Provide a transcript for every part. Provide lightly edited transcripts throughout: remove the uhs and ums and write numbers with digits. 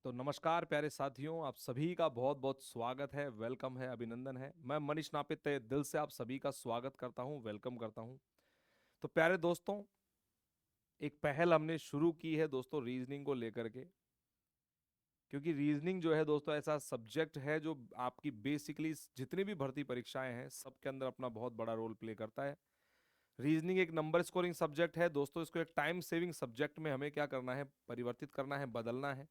तो नमस्कार प्यारे साथियों, आप सभी का बहुत बहुत स्वागत है, वेलकम है, अभिनंदन है। मैं मनीष नापित तहे दिल से आप सभी का स्वागत करता हूं, वेलकम करता हूं। तो प्यारे दोस्तों, एक पहल हमने शुरू की है दोस्तों रीजनिंग को लेकर के। क्योंकि रीजनिंग जो है दोस्तों ऐसा सब्जेक्ट है जो आपकी बेसिकली जितनी भी भर्ती परीक्षाएं हैं सबके अंदर अपना बहुत बड़ा रोल प्ले करता है। रीजनिंग एक नंबर स्कोरिंग सब्जेक्ट है दोस्तों, इसको एक टाइम सेविंग सब्जेक्ट में हमें क्या करना है, परिवर्तित करना है, बदलना है।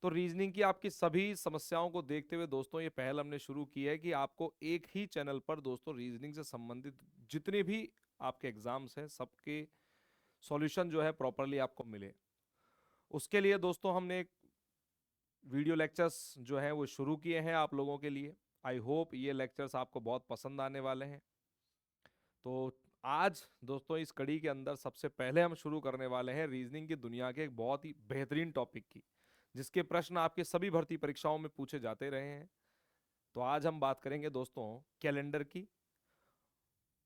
तो रीजनिंग की आपकी सभी समस्याओं को देखते हुए दोस्तों ये पहल हमने शुरू की है कि आपको एक ही चैनल पर दोस्तों रीजनिंग से संबंधित जितने भी आपके एग्जाम्स हैं सबके सॉल्यूशन जो है प्रॉपरली आपको मिले। उसके लिए दोस्तों हमने एक वीडियो लेक्चर्स जो हैं वो शुरू किए हैं आप लोगों के लिए। आई होप ये लेक्चर्स आपको बहुत पसंद आने वाले हैं। तो आज दोस्तों इस कड़ी के अंदर सबसे पहले हम शुरू करने वाले हैं रीजनिंग की दुनिया के एक बहुत ही बेहतरीन टॉपिक की, जिसके प्रश्न आपके सभी भर्ती परीक्षाओं में पूछे जाते रहे हैं। तो आज हम बात करेंगे दोस्तों कैलेंडर की।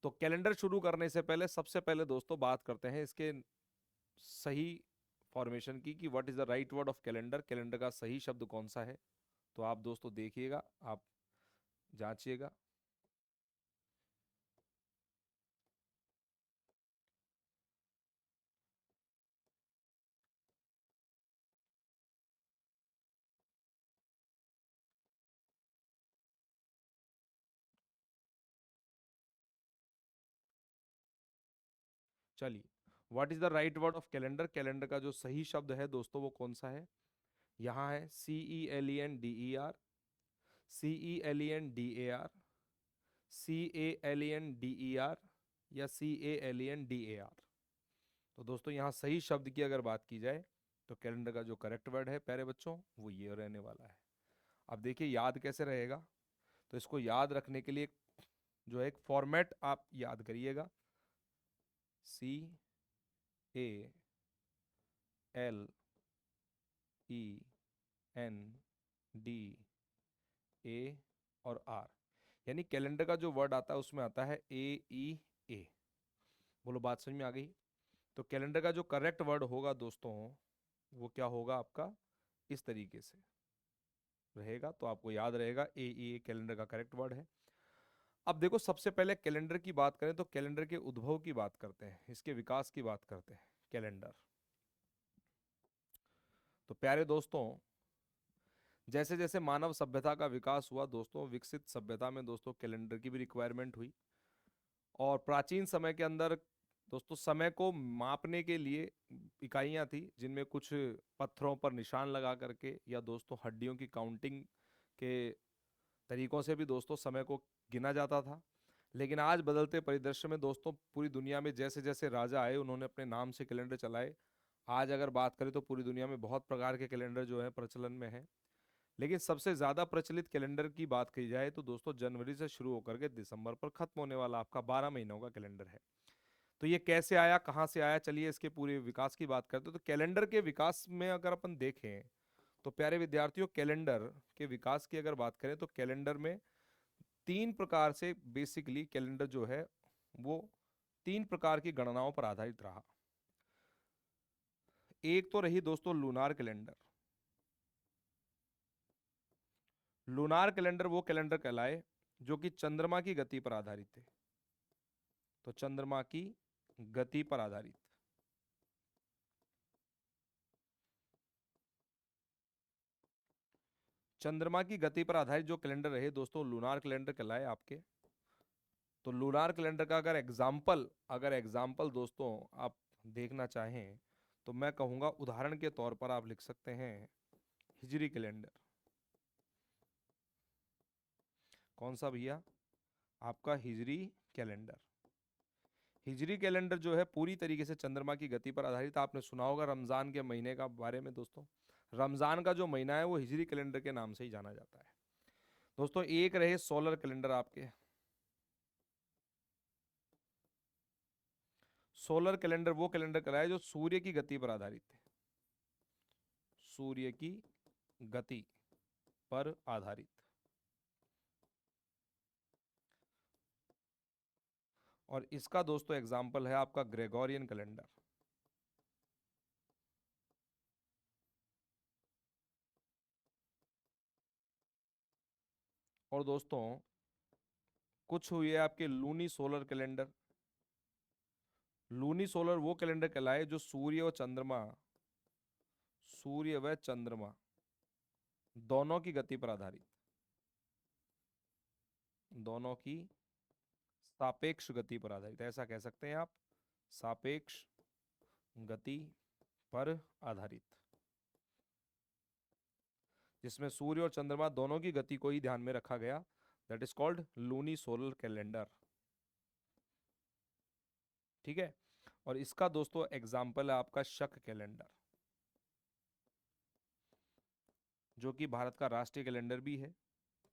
तो कैलेंडर शुरू करने से पहले सबसे पहले दोस्तों बात करते हैं इसके सही फॉर्मेशन की कि what is the right word of calendar, calendar का सही शब्द कौन सा है। तो आप दोस्तों देखिएगा, आप जांचिएगा। चलिए, what is the right word of calendar, calendar का जो सही शब्द है दोस्तों वो कौन सा है। यहाँ है CELENDER, CELENDAR, CALENDER या CALENDAR। तो दोस्तों यहाँ सही शब्द की अगर बात की जाए तो कैलेंडर का जो करेक्ट वर्ड है प्यारे बच्चों वो ये रहने वाला है। अब देखिए याद कैसे रहेगा। तो इसको याद रखने के लिए जो है एक फॉर्मेट आप याद करिएगा। CALENDAR और R, यानी कैलेंडर का जो वर्ड आता है उसमें आता है AEA। बोलो बात समझ में आ गई। तो कैलेंडर का जो करेक्ट वर्ड होगा दोस्तों वो क्या होगा आपका, इस तरीके से रहेगा। तो आपको याद रहेगा AEA कैलेंडर का करेक्ट वर्ड है। अब देखो सबसे पहले कैलेंडर की बात करें तो कैलेंडर के उद्भव की बात करते हैं, इसके विकास की बात करते हैं। कैलेंडर, तो प्यारे दोस्तों जैसे जैसे मानव सभ्यता का विकास हुआ दोस्तों, विकसित सभ्यता में दोस्तों कैलेंडर की भी रिक्वायरमेंट हुई। और प्राचीन समय के अंदर दोस्तों समय को मापने के लिए इकाइयां थी, जिनमें कुछ पत्थरों पर निशान लगा करके या दोस्तों हड्डियों की काउंटिंग के तरीकों से भी दोस्तों समय को गिना जाता था। लेकिन आज बदलते परिदृश्य में दोस्तों पूरी दुनिया में जैसे जैसे राजा आए उन्होंने अपने नाम से कैलेंडर चलाए। आज अगर बात करें तो पूरी दुनिया में बहुत प्रकार के कैलेंडर जो है प्रचलन में है। लेकिन सबसे ज्यादा प्रचलित कैलेंडर की बात की जाए तो दोस्तों जनवरी से शुरू होकर के दिसंबर पर खत्म होने वाला आपका 12 महीनों का कैलेंडर है। तो ये कैसे आया, कहाँ से आया, चलिए इसके पूरे विकास की बात करते हैं। तो कैलेंडर के विकास में अगर अपन देखें तो प्यारे विद्यार्थियों कैलेंडर के विकास की अगर बात करें तो कैलेंडर में तीन प्रकार से बेसिकली कैलेंडर जो है वो तीन प्रकार की गणनाओं पर आधारित रहा। एक तो रही दोस्तों लूनार कैलेंडर। लूनार कैलेंडर वो कैलेंडर कहलाए जो कि चंद्रमा की गति पर आधारित थे। तो चंद्रमा की गति पर आधारित, चंद्रमा की गति पर आधारित जो कैलेंडर रहे दोस्तों लूनार कैलेंडर कहलाए आपके। तो लूनार कैलेंडर का अगर एग्जाम्पल दोस्तों आप देखना चाहें तो मैं कहूंगा उदाहरण के तौर पर आप लिख सकते हैं हिजरी कैलेंडर। कौन सा भैया, आपका हिजरी कैलेंडर। हिजरी कैलेंडर जो है पूरी तरीके से चंद्रमा की गति पर आधारित। आपने सुना होगा रमजान के महीने का बारे में दोस्तों। रमजान का जो महीना है वो हिजरी कैलेंडर के नाम से ही जाना जाता है दोस्तों। एक रहे सोलर कैलेंडर आपके। सोलर कैलेंडर वो कैलेंडर कहलाए जो सूर्य की गति पर आधारित थे। सूर्य की गति पर आधारित। और इसका दोस्तों एग्जाम्पल है आपका ग्रेगोरियन कैलेंडर। और दोस्तों कुछ हुई है आपके luni solar calendar. Luni solar वो कैलेंडर कहलाए जो सूर्य व चंद्रमा दोनों की गति पर आधारित, दोनों की सापेक्ष गति पर आधारित, ऐसा कह सकते हैं आप, सापेक्ष गति पर आधारित, जिसमें सूर्य और चंद्रमा दोनों की गति को ही ध्यान में रखा गया। That is called luni solar calendar. ठीक है। और इसका दोस्तों एग्जाम्पल है आपका शक कैलेंडर, जो कि भारत का राष्ट्रीय कैलेंडर भी है।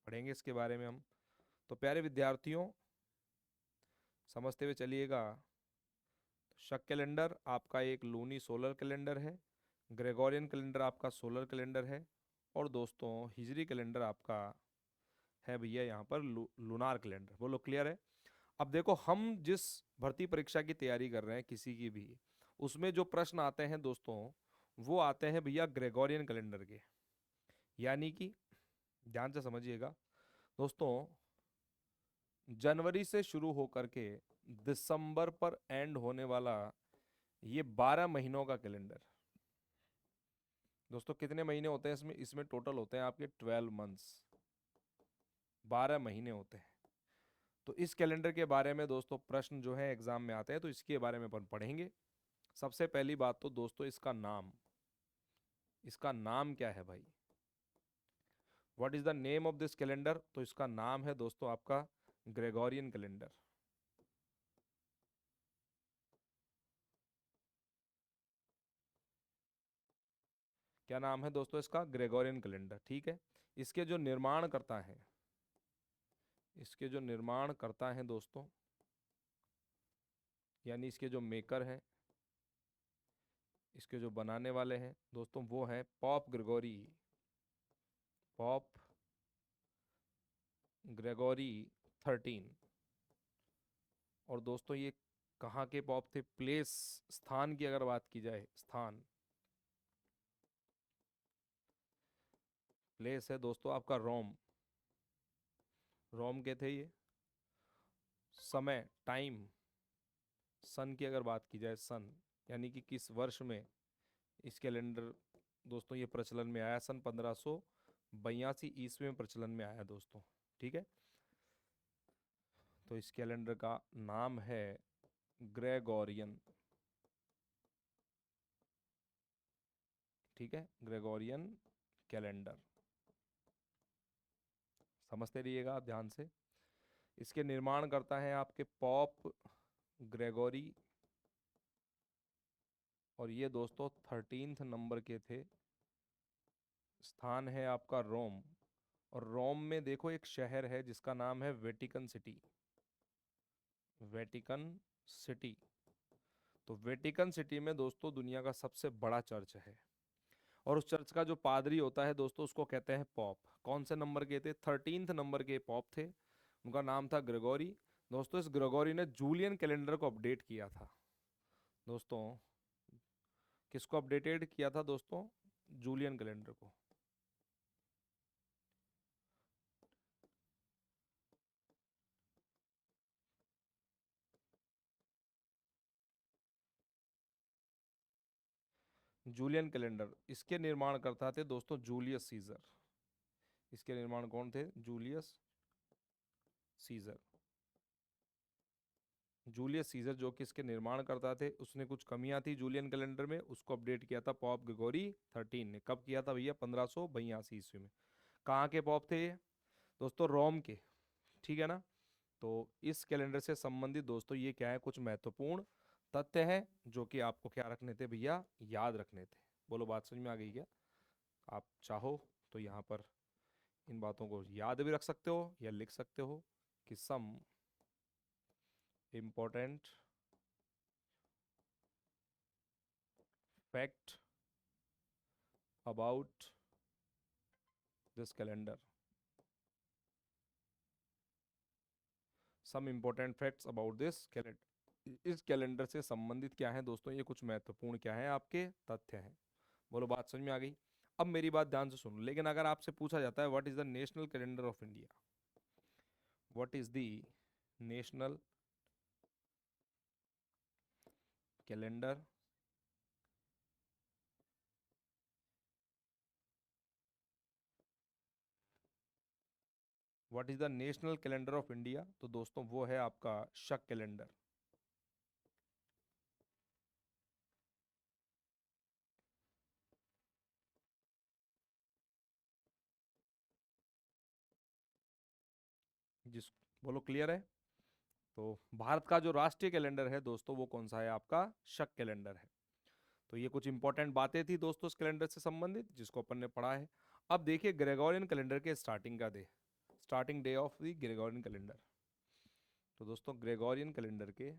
पढ़ेंगे इसके बारे में हम। तो प्यारे विद्यार्थियों, समझते हुए चलिएगा। शक कैलेंडर आपका एक लूनी सोलर कैलेंडर है, ग्रेगोरियन कैलेंडर आपका सोलर कैलेंडर है, और दोस्तों हिजरी कैलेंडर आपका है भैया यहाँ पर लूनार कैलेंडर। बोलो क्लियर है। अब देखो, हम जिस भर्ती परीक्षा की तैयारी कर रहे हैं किसी की भी, उसमें जो प्रश्न आते हैं दोस्तों, वो आते हैं भैया ग्रेगोरियन कैलेंडर के। यानी कि ध्यान से समझिएगा दोस्तों, जनवरी से शुरू होकर के दिसंबर पर एंड होने वाला ये 12 महीनों का कैलेंडर। दोस्तों कितने महीने होते हैं इसमें? इसमें टोटल होते हैं आपके 12 मंथ्स, 12 महीने होते हैं। तो इस कैलेंडर के बारे में दोस्तों प्रश्न जो है एग्जाम में आते हैं, तो इसके बारे में अपन पढ़ेंगे। सबसे पहली बात तो दोस्तों इसका नाम, इसका नाम क्या है भाई? What is the name of this calendar? तो इसका नाम है दोस्तों आपका ग्रेगोरियन कैलेंडर। क्या नाम है दोस्तों इसका? Gregorian calendar. ठीक है। इसके जो निर्माण करता है, इसके जो निर्माण करता है दोस्तों, यानी इसके जो मेकर हैं, इसके जो बनाने वाले हैं दोस्तों, वो है पॉप ग्रेगोरी, पॉप ग्रेगोरी 13। और दोस्तों ये कहाँ के पॉप थे? प्लेस, स्थान की अगर बात की जाए, स्थान, प्लेस है दोस्तों आपका रोम, रोम के थे ये। समय, टाइम, सन की अगर बात की जाए, सन यानी कि किस वर्ष में इस कैलेंडर दोस्तों ये प्रचलन में आया, सन 1582 ईस्वी में प्रचलन में आया दोस्तों। ठीक है। तो इस कैलेंडर का नाम है ग्रेगोरियन। ठीक है, ग्रेगोरियन कैलेंडर। समझते रहिएगा आप ध्यान से। इसके निर्माण करता है आपके पॉप ग्रेगोरी, और ये दोस्तों 13th नंबर के थे। स्थान है आपका रोम, और रोम में देखो एक शहर है जिसका नाम है वेटिकन सिटी, वेटिकन सिटी। तो वेटिकन सिटी में दोस्तों दुनिया का सबसे बड़ा चर्च है, और उस चर्च का जो पादरी होता है दोस्तों, उसको कहते हैं पॉप। कौन से नंबर के थे? 13th नंबर के पॉप थे। उनका नाम था ग्रेगोरी। दोस्तों इस ग्रेगोरी ने जूलियन कैलेंडर को अपडेट किया था दोस्तों। किसको अपडेटेड किया था दोस्तों? जूलियन कैलेंडर को। जूलियन कैलेंडर, इसके निर्माण करता थे दोस्तों जूलियस सीजर। इसके निर्माण कौन थे? Julius Caesar. जूलियस सीजर जो कि इसके निर्माण करता थे, उसने कुछ कमियां थी जूलियन कैलेंडर में, उसको अपडेट किया था पॉप ग्रेगोरी 13 ने। कब किया था भैया? 1582 ईस्वी में। कहाँ के पॉप थे ये? दोस्तों रोम के। ठीक है ना। तो इस कैलेंडर से संबंधित दोस्तों ये क्या है, कुछ महत्वपूर्ण तथ्य है जो कि आपको क्या रखने थे भैया? याद रखने थे। बोलो बात समझ में आ गई क्या? आप चाहो तो यहाँ पर इन बातों को याद भी रख सकते हो या लिख सकते हो कि some important fact about this calendar, some important facts about this calendar. इस कैलेंडर से संबंधित क्या है दोस्तों? ये कुछ महत्वपूर्ण क्या है आपके तथ्य हैं। बोलो बात समझ में आ गई। अब मेरी बात ध्यान से सुनो। लेकिन अगर आपसे पूछा जाता है what is the national calendar of India, what is the national calendar what is the national calendar of India? तो दोस्तों वो है आपका शक कैलेंडर। जिस बोलो क्लियर है? तो भारत का जो राष्ट्रीय कैलेंडर है दोस्तों वो कौन सा है? आपका शक कैलेंडर है। तो ये कुछ इंपॉर्टेंट बातें थी दोस्तों इस कैलेंडर से संबंधित जिसको अपन ने पढ़ा है। अब देखिए ग्रेगोरियन कैलेंडर के starting day of the Gregorian calendar. तो दोस्तों ग्रेगोरियन कैलेंडर के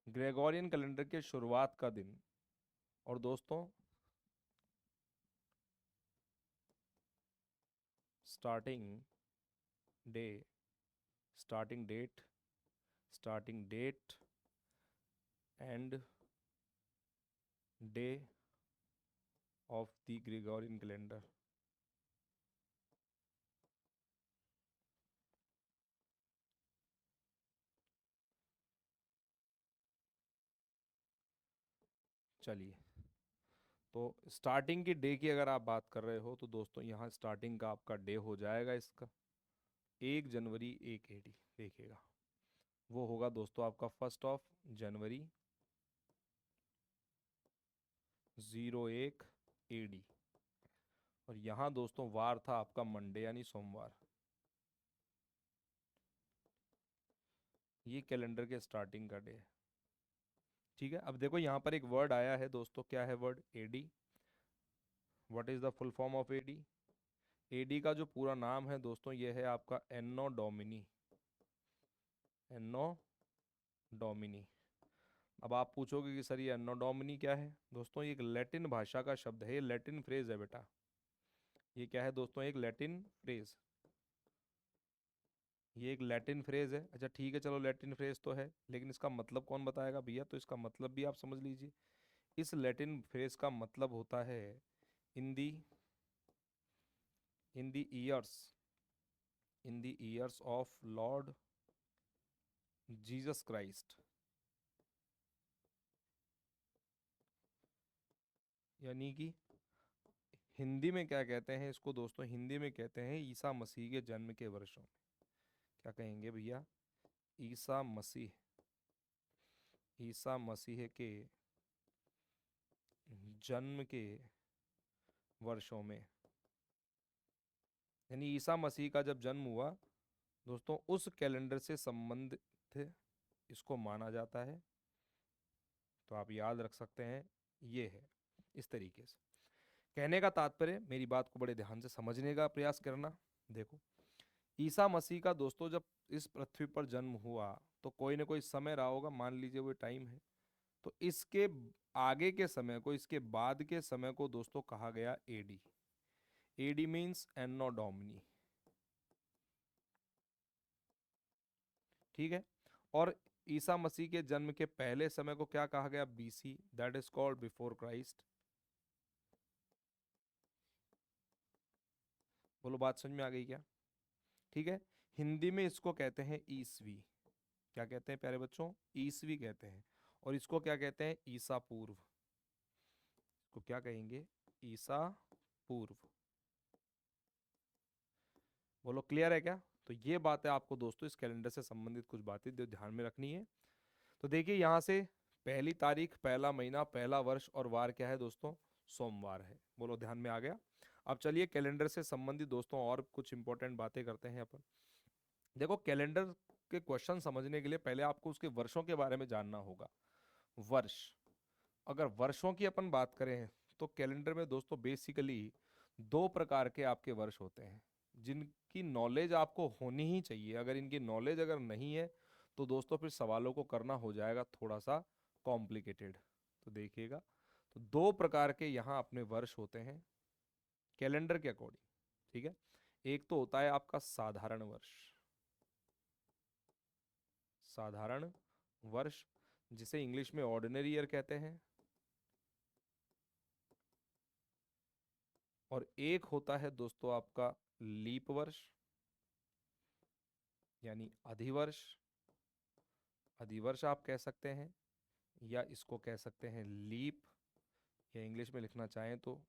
ग्रेगोरियन कैलेंडर के शुरुआत का दिन और दोस्तों starting day starting date and day of the Gregorian calendar. चलिए, तो स्टार्टिंग की डे की अगर आप बात कर रहे हो तो दोस्तों यहाँ स्टार्टिंग का आपका डे हो जाएगा इसका 1 जनवरी 1 AD। देखिएगा वो होगा दोस्तों आपका 1 जनवरी 01 AD। और यहाँ दोस्तों वार था आपका मंडे यानी सोमवार। ये कैलेंडर के स्टार्टिंग का डे है। ठीक है, अब देखो यहाँ पर एक वर्ड आया है दोस्तों, क्या है word? AD. What is the full form of AD? AD का जो पूरा नाम है दोस्तों ये है आपका एन्नो डोमिनी। एन्नो डोमिनी। अब आप पूछोगे कि सर ये एन्नो डोमिनी क्या है? दोस्तों ये एक लैटिन भाषा का शब्द है, ये लैटिन फ्रेज है बेटा। ये क्या है दोस्तों? एक लैटिन फ्रेज। ये एक लैटिन फ्रेज है। अच्छा ठीक है, चलो लैटिन फ्रेज तो है, लेकिन इसका मतलब कौन बताएगा भैया? तो इसका मतलब भी आप समझ लीजिए। इस लैटिन फ्रेज का मतलब होता है in the in the years of Lord Jesus Christ. यानी कि हिंदी में क्या कहते हैं इसको दोस्तों? हिंदी में कहते हैं ईसा मसीह के जन्म के वर्षों में। क्या कहेंगे भैया? ईसा मसीह ईसा मसीह के जन्म के वर्षों में। यानी ईसा मसीह का जब जन्म हुआ दोस्तों उस कैलेंडर से संबंधित इसको माना जाता है। तो आप याद रख सकते हैं, ये है इस तरीके से। कहने का तात्पर्य, मेरी बात को बड़े ध्यान से समझने का प्रयास करना। देखो ईसा मसीह का दोस्तों जब इस पृथ्वी पर जन्म हुआ तो कोई ना कोई समय रहा होगा, मान लीजिए वो टाइम है। तो इसके आगे के समय को, इसके बाद के समय को दोस्तों कहा गया AD. AD means Anno Domini. ठीक है। और ईसा मसीह के जन्म के पहले समय को क्या कहा गया? BC, that is called before Christ. बोलो बात समझ में आ गई क्या? ठीक है। हिंदी में इसको कहते हैं ईसवी। क्या कहते हैं प्यारे बच्चों? ईसवी कहते हैं। और इसको क्या कहते हैं? ईसा पूर्व। इसको क्या कहेंगे? ईसा पूर्व। बोलो क्लियर है क्या? तो ये बात है आपको दोस्तों इस कैलेंडर से संबंधित कुछ बातें जो ध्यान में रखनी है। तो देखिए यहाँ से पहली तारीख, पहला महीना, पहला वर्ष और वार क्या है दोस्तों? सोमवार है। बोलो ध्यान में आ गया? अब चलिए कैलेंडर से संबंधित दोस्तों और कुछ इंपॉर्टेंट बातें करते हैं अपन। देखो कैलेंडर के क्वेश्चन समझने के लिए पहले आपको उसके वर्षों के बारे में जानना होगा। वर्ष, अगर वर्षों की अपन बात करें तो कैलेंडर में दोस्तों बेसिकली 2 प्रकार के आपके वर्ष होते हैं जिनकी नॉलेज आपको होनी ही चाहिए। अगर इनकी नॉलेज अगर नहीं है तो दोस्तों फिर सवालों को करना हो जाएगा थोड़ा सा कॉम्प्लिकेटेड। तो देखिएगा, तो 2 प्रकार के यहाँ अपने वर्ष होते हैं कैलेंडर के अकॉर्डिंग। ठीक है। एक तो होता है आपका साधारण वर्ष, साधारण वर्ष जिसे इंग्लिश में ऑर्डिनरी ईयर कहते हैं, और एक होता है दोस्तों आपका लीप वर्ष यानी अधिवर्ष। अधिवर्ष आप कह सकते हैं या इसको कह सकते हैं लीप, या इंग्लिश में लिखना चाहें तो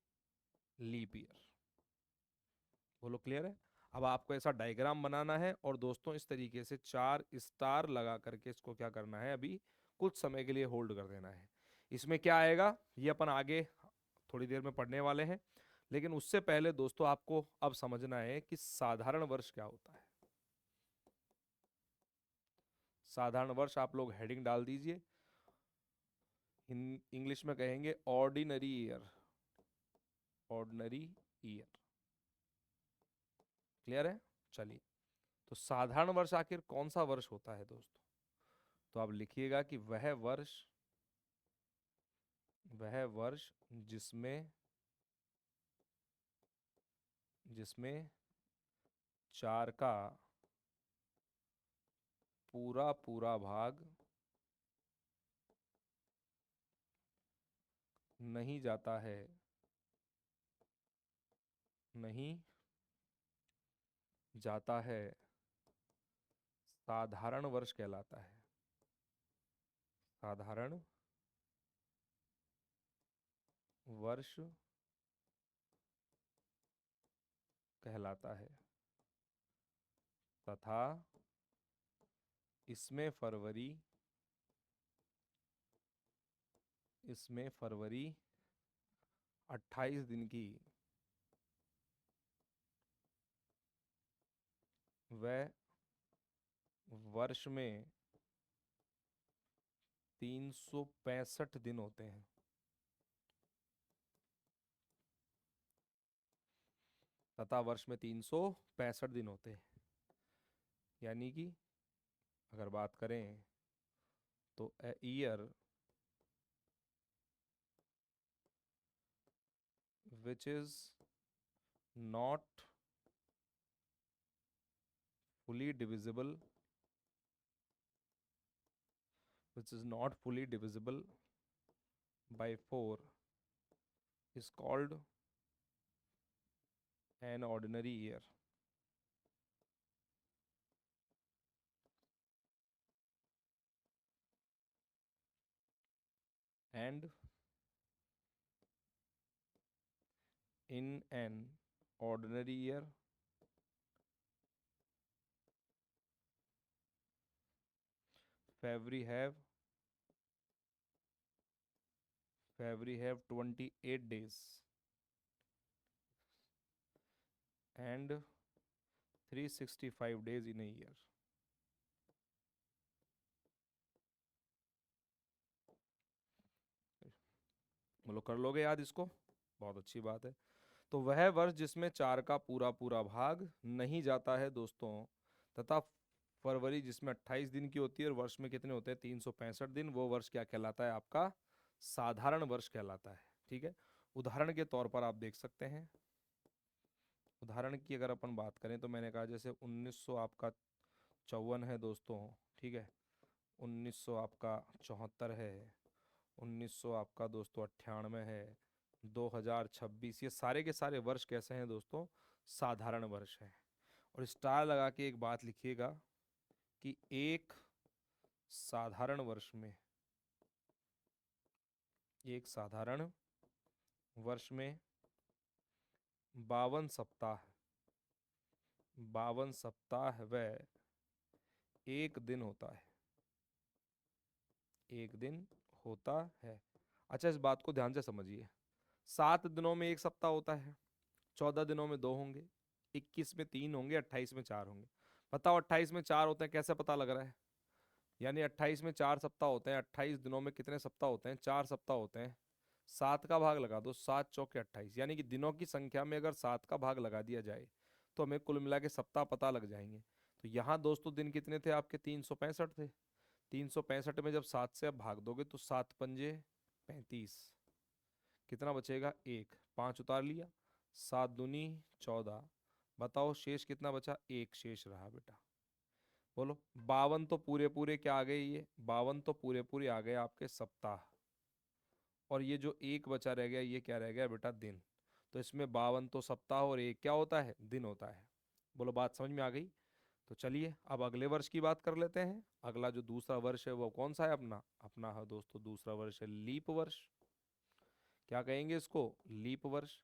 लीप ईयर। बोलो क्लियर है? अब आपको ऐसा डायग्राम बनाना है और दोस्तों इस तरीके से 4 स्टार लगा करके इसको क्या करना है, अभी कुछ समय के लिए होल्ड कर देना है। इसमें क्या आएगा ये अपन आगे थोड़ी देर में पढ़ने वाले हैं, लेकिन उससे पहले दोस्तों आपको अब समझना है कि साधारण वर्ष क्या होता है। साधारण वर्ष आप लोग हेडिंग डाल दीजिए, इंग्लिश में कहेंगे ordinary year, ordinary year. Clear है? चलिए, तो साधारण वर्ष आखिर कौन सा वर्ष होता है दोस्तों? तो आप लिखिएगा कि वह वर्ष जिसमें जिसमें 4 का पूरा पूरा भाग नहीं जाता है, नहीं जाता है, साधारण वर्ष कहलाता है, साधारण वर्ष कहलाता है। तथा इसमें फरवरी इसमें फरवरी 28 दिन की व वर्ष में 365 दिन होते हैं। तथा वर्ष में 365 दिन होते हैं, यानी कि अगर बात करें तो a year which is not fully divisible which is not fully divisible by 4 is called an ordinary year. And in an ordinary year, February have February have 28 days and 365 days in a year. बोलो कर लोगे याद इसको? बहुत अच्छी बात है। तो वह वर्ष जिसमें 4 का पूरा पूरा भाग नहीं जाता है दोस्तों, तथा फरवरी जिसमें 28 दिन की होती है और वर्ष में कितने होते हैं 365 दिन, वो वर्ष क्या कहलाता है आपका? साधारण वर्ष कहलाता है। ठीक है, उदाहरण के तौर पर आप देख सकते हैं। उदाहरण की अगर अपन बात करें तो मैंने कहा जैसे 1900 आपका 54 है दोस्तों, ठीक है, 1900 आपका 74 है, 1900 आपका दोस्तों 98 है, 2026, ये सारे के सारे वर्ष कैसे हैं दोस्तों? साधारण वर्ष हैं। और स्टार लगा के एक बात लिखिएगा कि एक साधारण वर्ष में 52 सप्ताह, 52 सप्ताह व एक दिन होता है, एक दिन होता है। अच्छा, इस बात को ध्यान से समझिए, 7 दिनों में एक सप्ताह होता है, 14 दिनों में 2 होंगे, 21 में 3 होंगे, 28 में 4 होंगे। बताओ 28 में 4 होते हैं, कैसे पता लग रहा है? यानी 28 में 4 सप्ताह होते हैं। 28 दिनों में कितने सप्ताह होते हैं? 4 सप्ताह होते हैं। 7 का भाग लगा दो, 7 चौके 28, यानी कि दिनों की संख्या में अगर 7 का भाग लगा दिया जाए तो हमें कुल मिला के सप्ताह पता लग जाएंगे। तो यहाँ दोस्तों दिन कितने थे आपके? 365 थे। 365 में जब 7 से आप भाग दोगे तो 7 पंजे 35, कितना बचेगा? 1, 5 उतार लिया, 7 दूनी 14, बताओ शेष कितना बचा, एक शेष रहा बेटा। बोलो, 52 तो पूरे पूरे क्या आ गए, ये 52 तो पूरे पूरे आ गए आपके सप्ताह। और ये जो एक बचा रह गया, ये क्या रह गया बेटा, दिन। तो इसमें 52 तो सप्ताह और एक क्या होता है, दिन होता है। बोलो बात समझ में आ गई। तो चलिए अब अगले वर्ष की बात कर लेते हैं। अगला जो दूसरा वर्ष है वो कौन सा है अपना, अपना है दोस्तों दूसरा वर्ष है लीप वर्ष। क्या कहेंगे इसको, लीप वर्ष।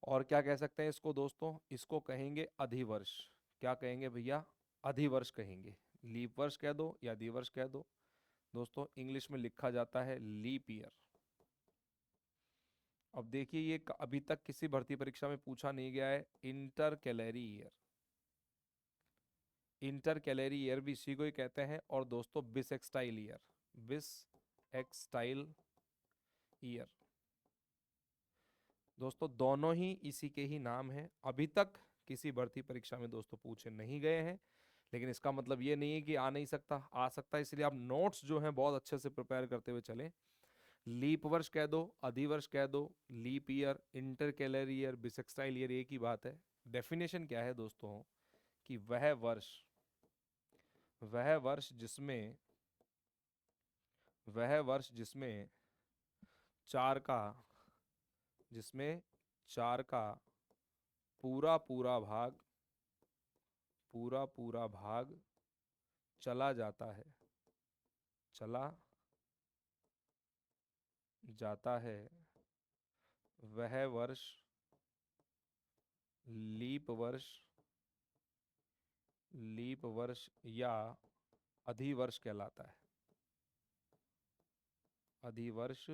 और क्या कह सकते हैं इसको दोस्तों, इसको कहेंगे अधिवर्ष। क्या कहेंगे भैया, अधिवर्ष कहेंगे। लीप वर्ष कह दो या अधिवर्ष कह दो। दोस्तों इंग्लिश में लिखा जाता है लीप ईयर। अब देखिए ये अभी तक किसी भर्ती परीक्षा में पूछा नहीं गया है, inter कैलेरी year. Intercalary year भी इसी को ही कहते हैं। और दोस्तों बिस एक्सटाइल ईयर, बिस एक्सटाइल ईयर। दोस्तों दोनों ही इसी के ही नाम हैं। अभी तक किसी भर्ती परीक्षा में दोस्तों पूछे नहीं गए हैं, लेकिन इसका मतलब ये नहीं है कि आ नहीं सकता, आ सकता है। इसलिए आप नोट्स जो हैं बहुत अच्छे से प्रिपेयर करते हुए चलें। लीप वर्ष कह दो, अधिवर्ष कह दो, leap year, intercalary year, bissextile year, एक ही बात है। डेफिनेशन क्या है दोस्तों, कि वह वर्ष जिसमें वह वर्ष चार का जिसमें चार का पूरा पूरा भाग चला जाता है, चला जाता है, वह वर्ष लीप वर्ष लीप वर्ष या अधिवर्ष कहलाता है। अधिवर्ष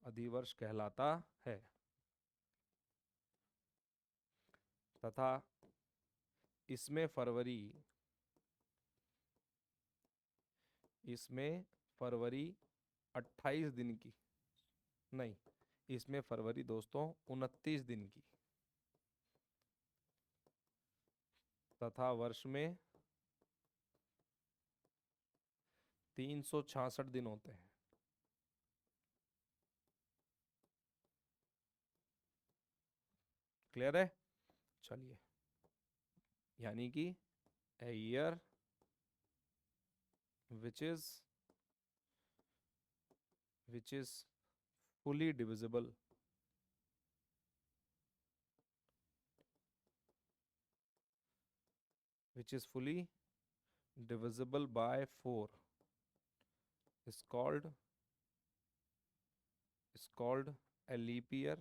अधिवर्ष कहलाता है। तथा इसमें फरवरी इसमें फरवरी 28 दिन की, नहीं, इसमें फरवरी दोस्तों 29 दिन की, तथा वर्ष में 366 दिन होते हैं। क्लियर है। चलिए, यानी कि a year which is which is fully divisible which is fully divisible by 4 is called a leap year,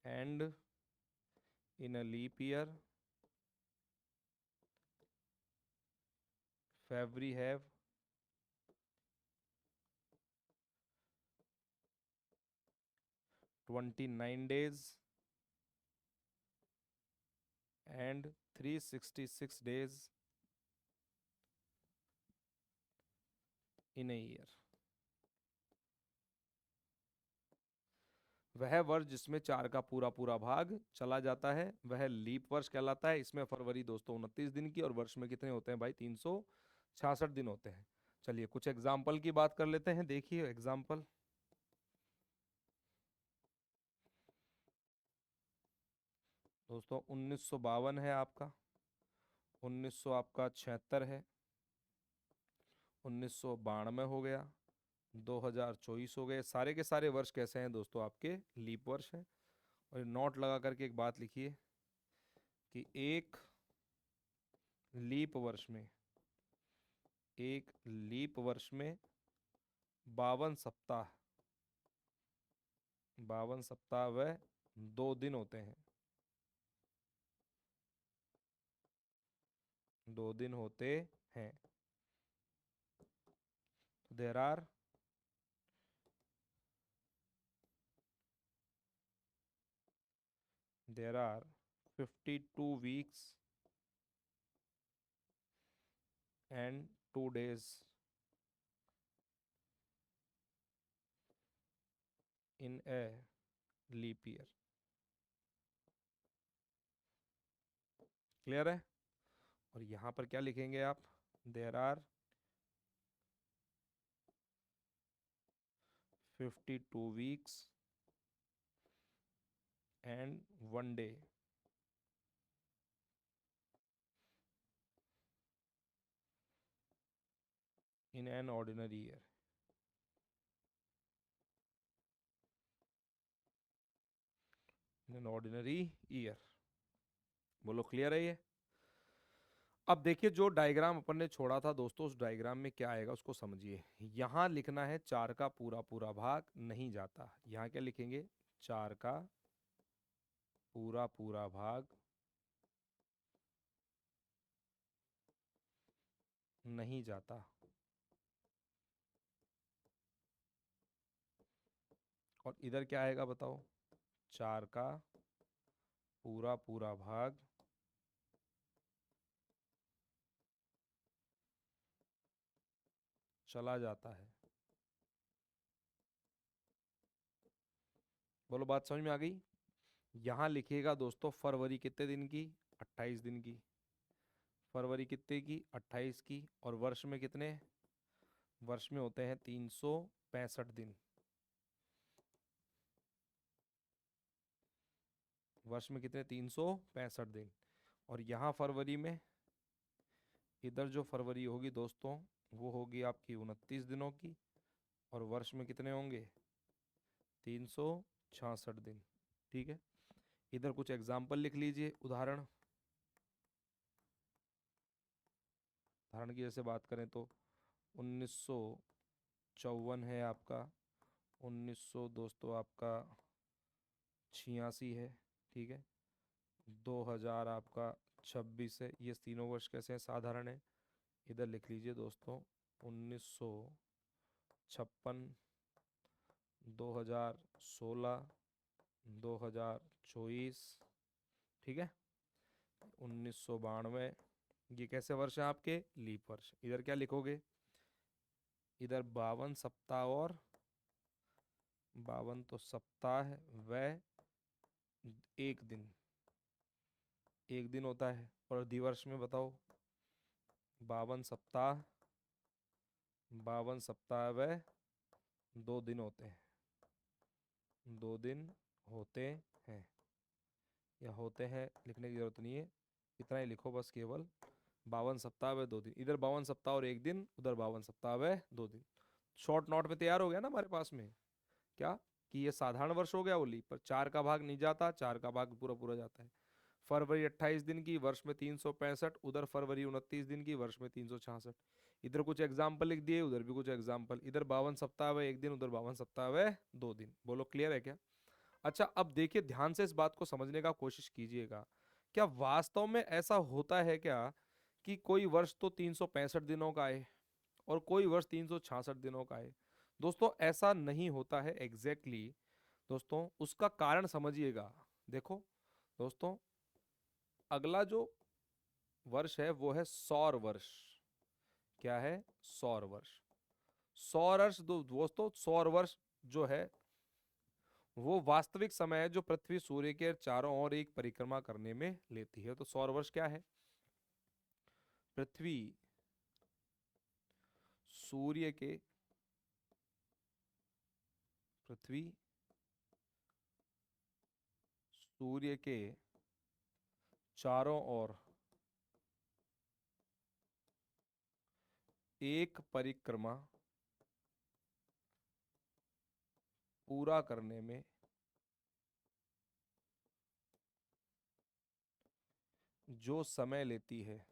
and in a leap year February have 29 days and 366 days in a year। वह वर्ष जिसमें चार का पूरा पूरा भाग चला जाता है वह लीप वर्ष कहलाता है। इसमें फरवरी दोस्तों 29 दिन की, और वर्ष में कितने होते हैं भाई, 366 दिन होते हैं। चलिए कुछ एग्जाम्पल की बात कर लेते हैं। देखिए एग्जाम्पल, दोस्तों 1952 है आपका, 1900 आपका 76 है, 1992 हो गया, 2024 हो गए। सारे के सारे वर्ष कैसे हैं दोस्तों, आपके लीप वर्ष हैं। और नोट लगा करके एक बात लिखिए कि लीप वर्ष में एक लीप वर्ष में 52 सप्ताह 52 सप्ताह व 2 दिन होते हैं, 2 दिन होते हैं। There are 52 weeks and 2 days in a leap year। Clear है। और यहाँ पर क्या लिखेंगे आप, there are 52 weeks and 1 day in an ordinary year. In an ordinary year. बोलो क्लियर है ये? अब देखिए जो डायग्राम अपन ने छोड़ा था दोस्तों, उस डायग्राम में क्या आएगा उसको समझिए। यहां लिखना है 4 का पूरा पूरा भाग नहीं जाता। यहां क्या लिखेंगे? 4 का पूरा पूरा भाग नहीं जाता। और इधर क्या आएगा बताओ? 4 का पूरा पूरा भाग चला जाता है। बोलो बात समझ में आ गई? यहां लिखिएगा दोस्तों फरवरी कितने दिन की? 28 दिन की। फरवरी कितने की? 28 की। और वर्ष में कितने? वर्ष में होते हैं 365 दिन। वर्ष में कितने? 365 दिन। और यहाँ फरवरी में, इधर जो फरवरी होगी दोस्तों वो होगी आपकी 29 दिनों की। और वर्ष में कितने होंगे? 366 दिन। ठीक है। इधर कुछ एग्जाम्पल लिख लीजिए, उदाहरण। उदाहरण की जैसे बात करें तो 1954 है आपका, 1900 दोस्तों आपका 86 है। ठीक है। 2000 आपका 26 है। ये तीनों वर्ष कैसे हैं? साधारण है। इधर लिख लीजिए दोस्तों 1956, 2016, 2024। ठीक है। 1992। ये कैसे वर्ष है आपके? लीप वर्ष। इधर क्या लिखोगे? इधर 52 सप्ताह और 52 तो सप्ताह व एक दिन। एक दिन होता है। और दिवर्ष में बताओ? 52 सप्ताह, 52 सप्ताह व 2 दिन होते हैं। 2 दिन होते हैं। या होते हैं लिखने की जरूरत नहीं है, इतना ही लिखो बस केवल। 52 सप्ताह व 2 दिन। इधर 52 सप्ताह और एक दिन, उधर 52 सप्ताह व 2 दिन। शॉर्ट नोट में तैयार हो गया ना हमारे पास में? क्या कि ये साधारण वर्ष हो गया ओली, पर 4 का भाग नहीं जाता, 4 का भाग पूरा पूरा जाता है। फरवरी 28 दिन की, वर्ष में 365। उधर फरवरी 29 दिन की, वर्ष में 366। इधर कुछ एग्जाम्पल लिख दिए, उधर भी कुछ एग्जाम्पल। इधर 52 सप्ताह व एक दिन, उधर 52 सप्ताह व 2 दिन। बोलो क्लियर है क्या? अच्छा अब देखिए ध्यान से इस बात को समझने का कोशिश कीजिएगा। क्या वास्तव में ऐसा होता है क्या कि कोई वर्ष तो 365 दिनों का है और कोई वर्ष 366 दिनों का है? दोस्तों ऐसा नहीं होता है एग्जैक्टली दोस्तों, उसका कारण समझिएगा। देखो दोस्तों, अगला जो वर्ष है वो है सौर वर्ष। क्या है? सौर वर्ष। सौर वर्ष दोस्तों, सौर वर्ष जो है वो वास्तविक समय है जो पृथ्वी सूर्य के चारों ओर एक परिक्रमा करने में लेती है। तो सौर वर्ष क्या है? पृथ्वी सूर्य के, पृथ्वी सूर्य के चारों ओर एक परिक्रमा पूरा करने में जो समय लेती है,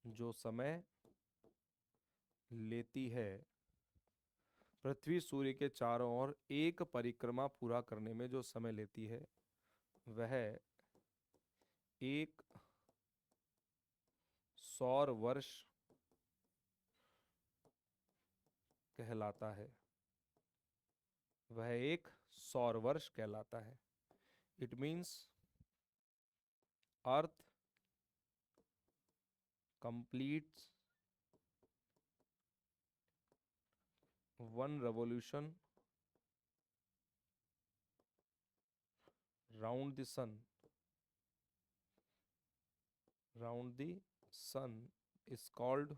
जो समय लेती है, पृथ्वी सूर्य के चारों ओर एक परिक्रमा पूरा करने में जो समय लेती है वह एक सौर वर्ष कहलाता है। वह एक सौर वर्ष कहलाता है। It means earth completes one revolution round the sun. Round the sun is called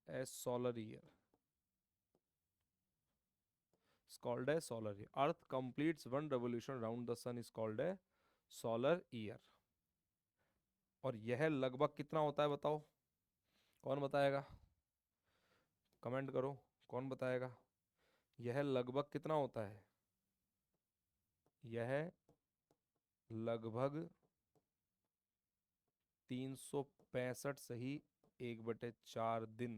A solar year, is called a solar year. Earth completes one revolution around the sun is called a solar year. और यह लगभग कितना होता है बताओ, कौन बताएगा, comment करो, कौन बताएगा, यह लगभग कितना होता है, यह लगभग 365 सही 1/4 दिन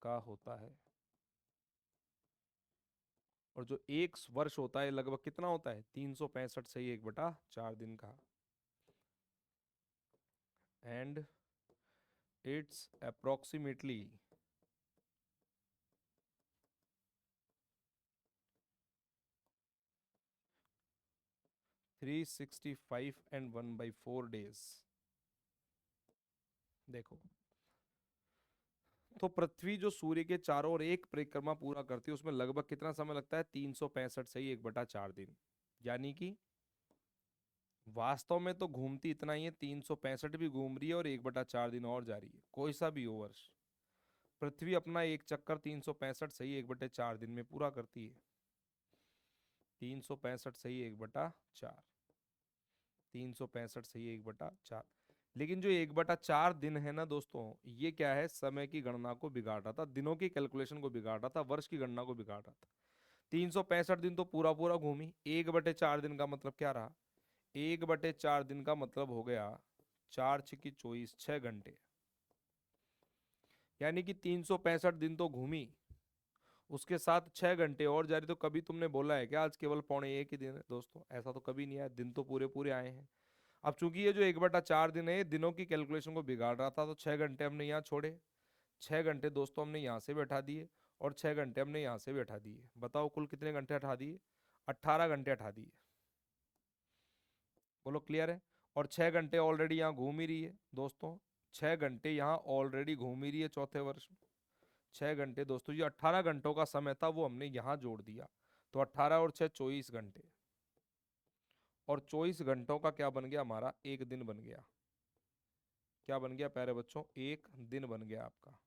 का होता है। और जो एक वर्ष होता है लगभग कितना होता है, 365 सही 1/4 दिन का। And it's approximately 365 and 1/4 days। देखो, तो पृथ्वी जो सूर्य के चारों ओर एक परिक्रमा पूरा करती है उसमें लगभग कितना समय लगता है, 365 सही 1/4 दिन। यानी कि वास्तव में तो घूमती इतना ही है, 365 भी घूम रही है और 1/4 दिन और जा रही है, कोई सा भी हो वर्ष। पृथ्वी अपना एक चक्कर 365 सही 1/4 दिन में पूरा करती है। 365 सही 1/4, 365 सही 1/4। लेकिन जो 1/4 दिन है ना दोस्तों, ये क्या है, समय की गणना को बिगाड़ रहा था, दिनों की कैलकुलेशन को बिगाड़ रहा था, वर्ष की गणना को बिगाड़ रहा था। 365 दिन तो पूरा पूरा घूमी, 1/4 दिन का मतलब क्या रहा, 1/4 दिन का मतलब हो गया 4×6 = 24, 6 घंटे। यानी कि 365 दिन तो घूमी, उसके साथ 6 घंटे और जा रही। तो कभी तुमने बोला है क्या आज केवल 1.25 ही दिन है दोस्तों, ऐसा तो कभी नहीं आया, दिन तो पूरे पूरे आए हैं। अब चूंकि ये जो 1/4 दिन है ये दिनों की कैलकुलेशन को बिगाड़ रहा था, तो 6 घंटे हमने यहाँ छोड़े, 6 घंटे दोस्तों हमने यहाँ से बैठा दिए, और 6 घंटे हमने यहाँ से बैठा दिए। बताओ कुल कितने घंटे हटा दिए, 18 घंटे हटा दिए। बोलो क्लियर है। और 6 घंटे ऑलरेडी यहाँ घूम ही रही है दोस्तों, 6 घंटे यहाँ ऑलरेडी घूम ही रही है चौथे वर्ष में। 6 घंटे दोस्तों, ये 18 घंटों का समय था वो हमने यहाँ जोड़ दिया, तो 18 और 6 24 घंटे। और 24 घंटों का क्या बन गया, हमारा एक दिन बन गया। क्या बन गया प्यारे बच्चों, एक दिन बन गया आपका।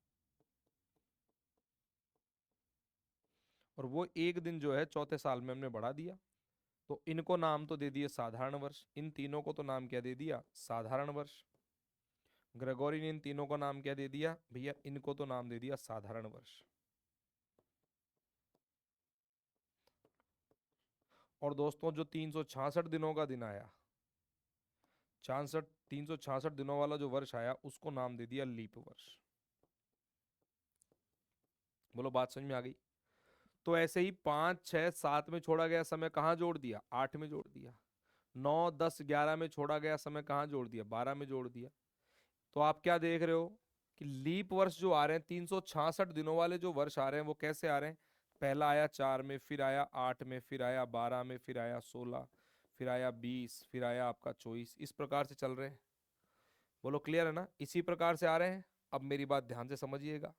और वो एक दिन जो है चौथे साल में हमने बढ़ा दिया, तो इनको नाम तो दे दिए साधारण वर्ष, इन तीनों को तो नाम क्या दे दिया, साधारण वर्ष। ग्रेगोरी ने इन तीनों को नाम क्या दे दिया भैया, इनको तो नाम दे दिया साधारण वर्ष। और दोस्तों जो 366 दिनों का दिन आया, 366 दिनों वाला जो वर्ष आया, उसको नाम दे दिया लीप वर्ष। बोलो बात समझ में आ गई। तो ऐसे ही 5 6 7 में छोड़ा गया समय कहाँ जोड़ दिया, 8 में जोड़ दिया। 9 10 11 में छोड़ा गया समय कहाँ जोड़ दिया, 12 में जोड़ दिया। तो आप क्या देख रहे हो कि लीप वर्ष जो आ रहे हैं, 366 दिनों वाले जो वर्ष आ रहे हैं, वो कैसे आ रहे हैं, पहला आया 4 में, फिर आया 8 में, फिर आया 12 में, फिर आया 16, फिर आया 20, फिर आया आपका 24, इस प्रकार से चल रहे हैं। बोलो क्लियर है ना, इसी प्रकार से आ रहे हैं। अब मेरी बात ध्यान से समझिएगा,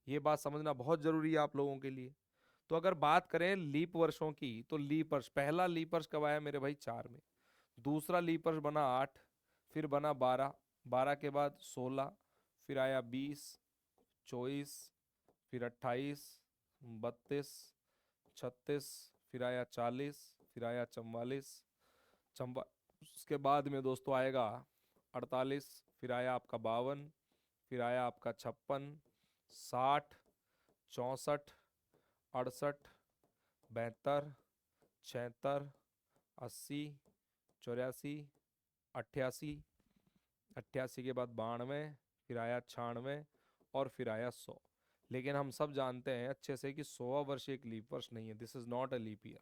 ये बात समझना बहुत जरूरी है आप लोगों के लिए। तो अगर बात करें लीप वर्षों की, तो लीप वर्ष, पहला लीप वर्ष कब आया मेरे भाई, 4 में। दूसरा लीप वर्ष बना 8, फिर बना 12, 12 के बाद 16, फिर आया 20, 24, फिर 28, 32, 36, फिर आया 40, फिर आया 44, चंबा, उसके बाद में दोस्तों आएगा 48, फिर आया आपका 52, फिर आया आपका 56, 60, 64, 68, 72, 76, 80, 84, 88, 88 के बाद 92, फिर आया 96, और फिर आया 100। लेकिन हम सब जानते हैं अच्छे से कि 100वां वर्ष एक लीप वर्ष नहीं है, this is not a leap year,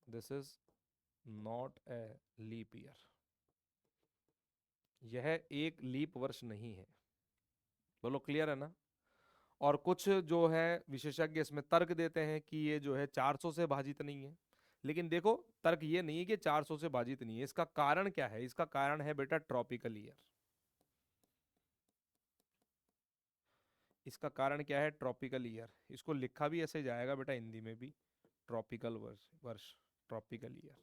this is not a leap year, यह एक लीप वर्ष नहीं है। बोलो क्लियर है ना। और कुछ जो है विशेषज्ञ इसमें तर्क देते हैं कि ये जो है 400 से भाजित नहीं है। लेकिन देखो, तर्क ये नहीं है कि 400 से भाजित नहीं है, इसका कारण क्या है, इसका कारण है बेटा ट्रॉपिकल ईयर। इसका कारण क्या है, ट्रॉपिकल ईयर। इसको लिखा भी ऐसे जाएगा बेटा हिंदी में भी, ट्रॉपिकल वर्ष, ट्रॉपिकल ईयर,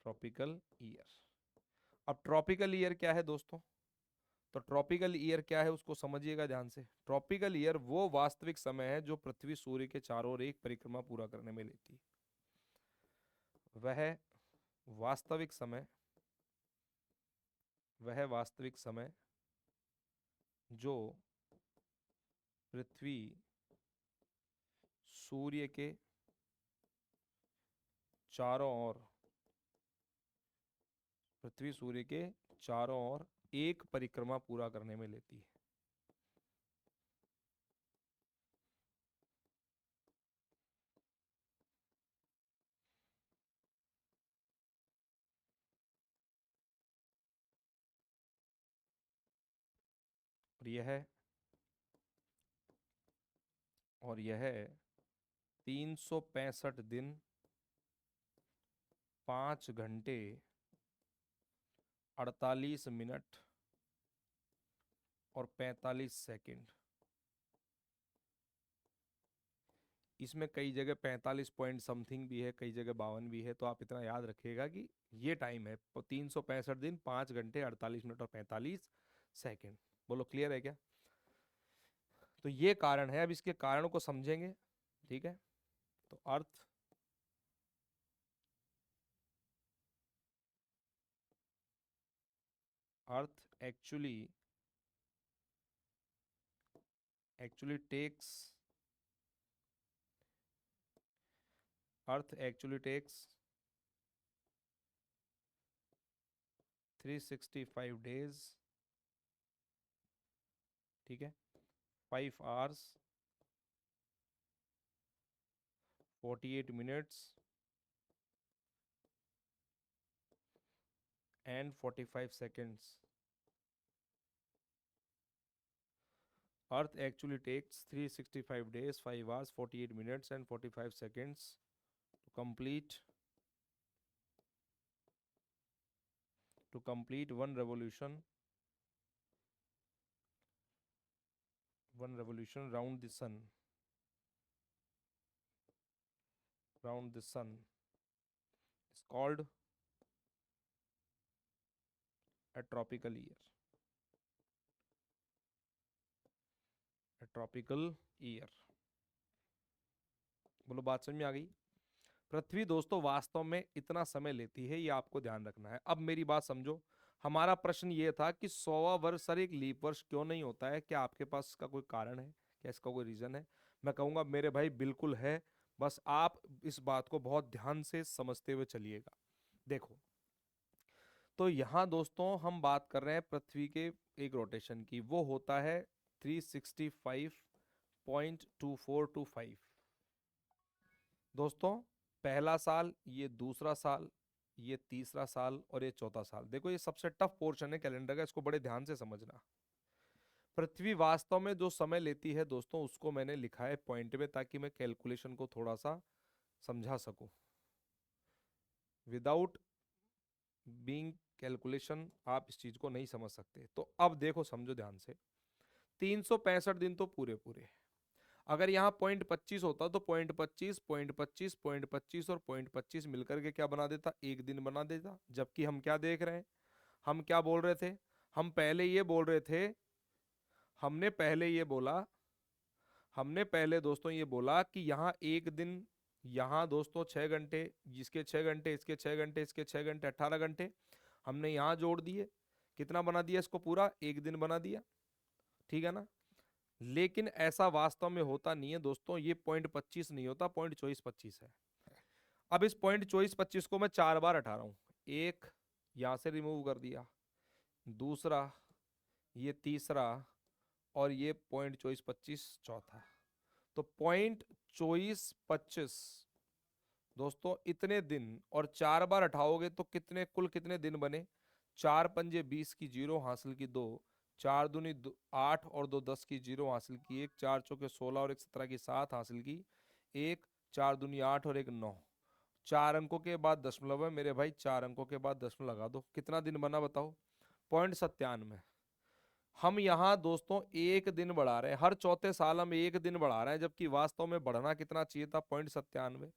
ट्रॉपिकल ईयर। अब ट्रॉपिकल ईयर क्या है दोस्तों? तो ट्रॉपिकल ईयर क्या है उसको समझिएगा ध्यान से। ट्रॉपिकल ईयर वो वास्तविक समय है जो पृथ्वी सूर्य के चारों ओर एक परिक्रमा पूरा करने में लेती है। वह वास्तविक समय, वह वास्तविक समय जो पृथ्वी सूर्य के चारों ओर, पृथ्वी सूर्य के चारों ओर एक परिक्रमा पूरा करने में लेती है। और यह 365 दिन 5 घंटे 48 मिनट और 45 सेकंड। इसमें कई जगह 45 पॉइंट समथिंग भी है, कई जगह 52 भी है, तो आप इतना याद रखिएगा कि ये टाइम है 365 दिन 5 घंटे 48 मिनट और 45 सेकंड। बोलो क्लियर है क्या? तो ये कारण है, अब इसके कारणों को समझेंगे। ठीक है, तो अर्थ एक्चुअली टेक्स अर्थ एक्चुअली टेक्स 365 डेज, ठीक है, 5 hours 48 minutes and 45 seconds. Earth actually takes 365 days, 5 hours, 48 minutes and 45 seconds to complete one revolution round the sun. Round the sun is called a tropical year. A tropical year. बोलो बात समझ में आ गई? पृथ्वी दोस्तों वास्तव में इतना समय लेती है, ये आपको ध्यान रखना है। अब मेरी बात समझो। हमारा प्रश्न ये था कि 100वां वर्ष सर एक लीप वर्ष क्यों नहीं होता है? क्या आपके पास इसका कोई कारण है? क्या इसका कोई रीजन है? मैं कहूंगा मेरे भाई बिल्कुल है। बस आप इस बात को बहुत ध्यान से समझते हुए चलिएगा। देखो, तो यहां दोस्तों हम बात कर रहे हैं पृथ्वी के एक रोटेशन की, वो होता है 365.2425। दोस्तों पहला साल, ये दूसरा साल, ये तीसरा साल और ये चौथा साल। देखो ये सबसे टफ पोर्शन है कैलेंडर का, इसको बड़े ध्यान से समझना। पृथ्वी वास्तव में जो समय लेती है दोस्तों, उसको मैंने लिखा है पॉइंट में ताकि मैं कैलकुलेशन को थोड़ा सा समझा सकूं। विदाउट बीइंग कैलकुलेशन आप इस चीज को नहीं समझ सकते। तो अब देखो समझो ध्यान से, 365 दिन तो पूरे पूरे। अगर यहाँ .25 होता तो .25, .25, .25 और .25 मिलकर के क्या बना देता? एक दिन बना देता। जबकि हम क्या देख रहे हैं, हम क्या बोल रहे थे? हम पहले ये बोल रहे थे, हमने पहले ये बोला, हमने पहले दोस्तों ये बोला कि यहाँ एक दिन, यहाँ दोस्तों 6 घंटे, जिसके 6 घंटे, इसके 6 घंटे, इसके 6 घंटे, 18 घंटे हमने यहाँ जोड़ दिए। कितना बना दिया इसको? पूरा एक दिन बना दिया। ठीक है ना? लेकिन ऐसा वास्तव में होता नहीं है दोस्तों, ये .25 नहीं होता, .2425 है। अब इस .2425 को मैं 4 बार हटा रहा हूं। एक यहां से रिमूव कर दिया, दूसरा, ये तीसरा और ये .2425 चौथा। तो .2425 दोस्तों इतने दिन, और 4 बार हटाओगे तो कितने, कुल कितने दिन बने? 4 पंजे 20 की जीरो हासिल की 2, 4 दूनी 8 और 2 10 की जीरो हासिल की 1, 4 चौके 16 और 1 17 की 7 हासिल की 1, 4 दूनी 8 और 1 9। 4 अंकों के बाद दशमलव है मेरे भाई, 4 अंकों के बाद दशमलव लगा दो। कितना दिन बना बताओ? .97। हम यहाँ दोस्तों एक दिन बढ़ा रहे हैं, हर चौथे साल हम एक दिन बढ़ा रहे हैं, जबकि वास्तव में बढ़ना कितना चाहिए था? .97।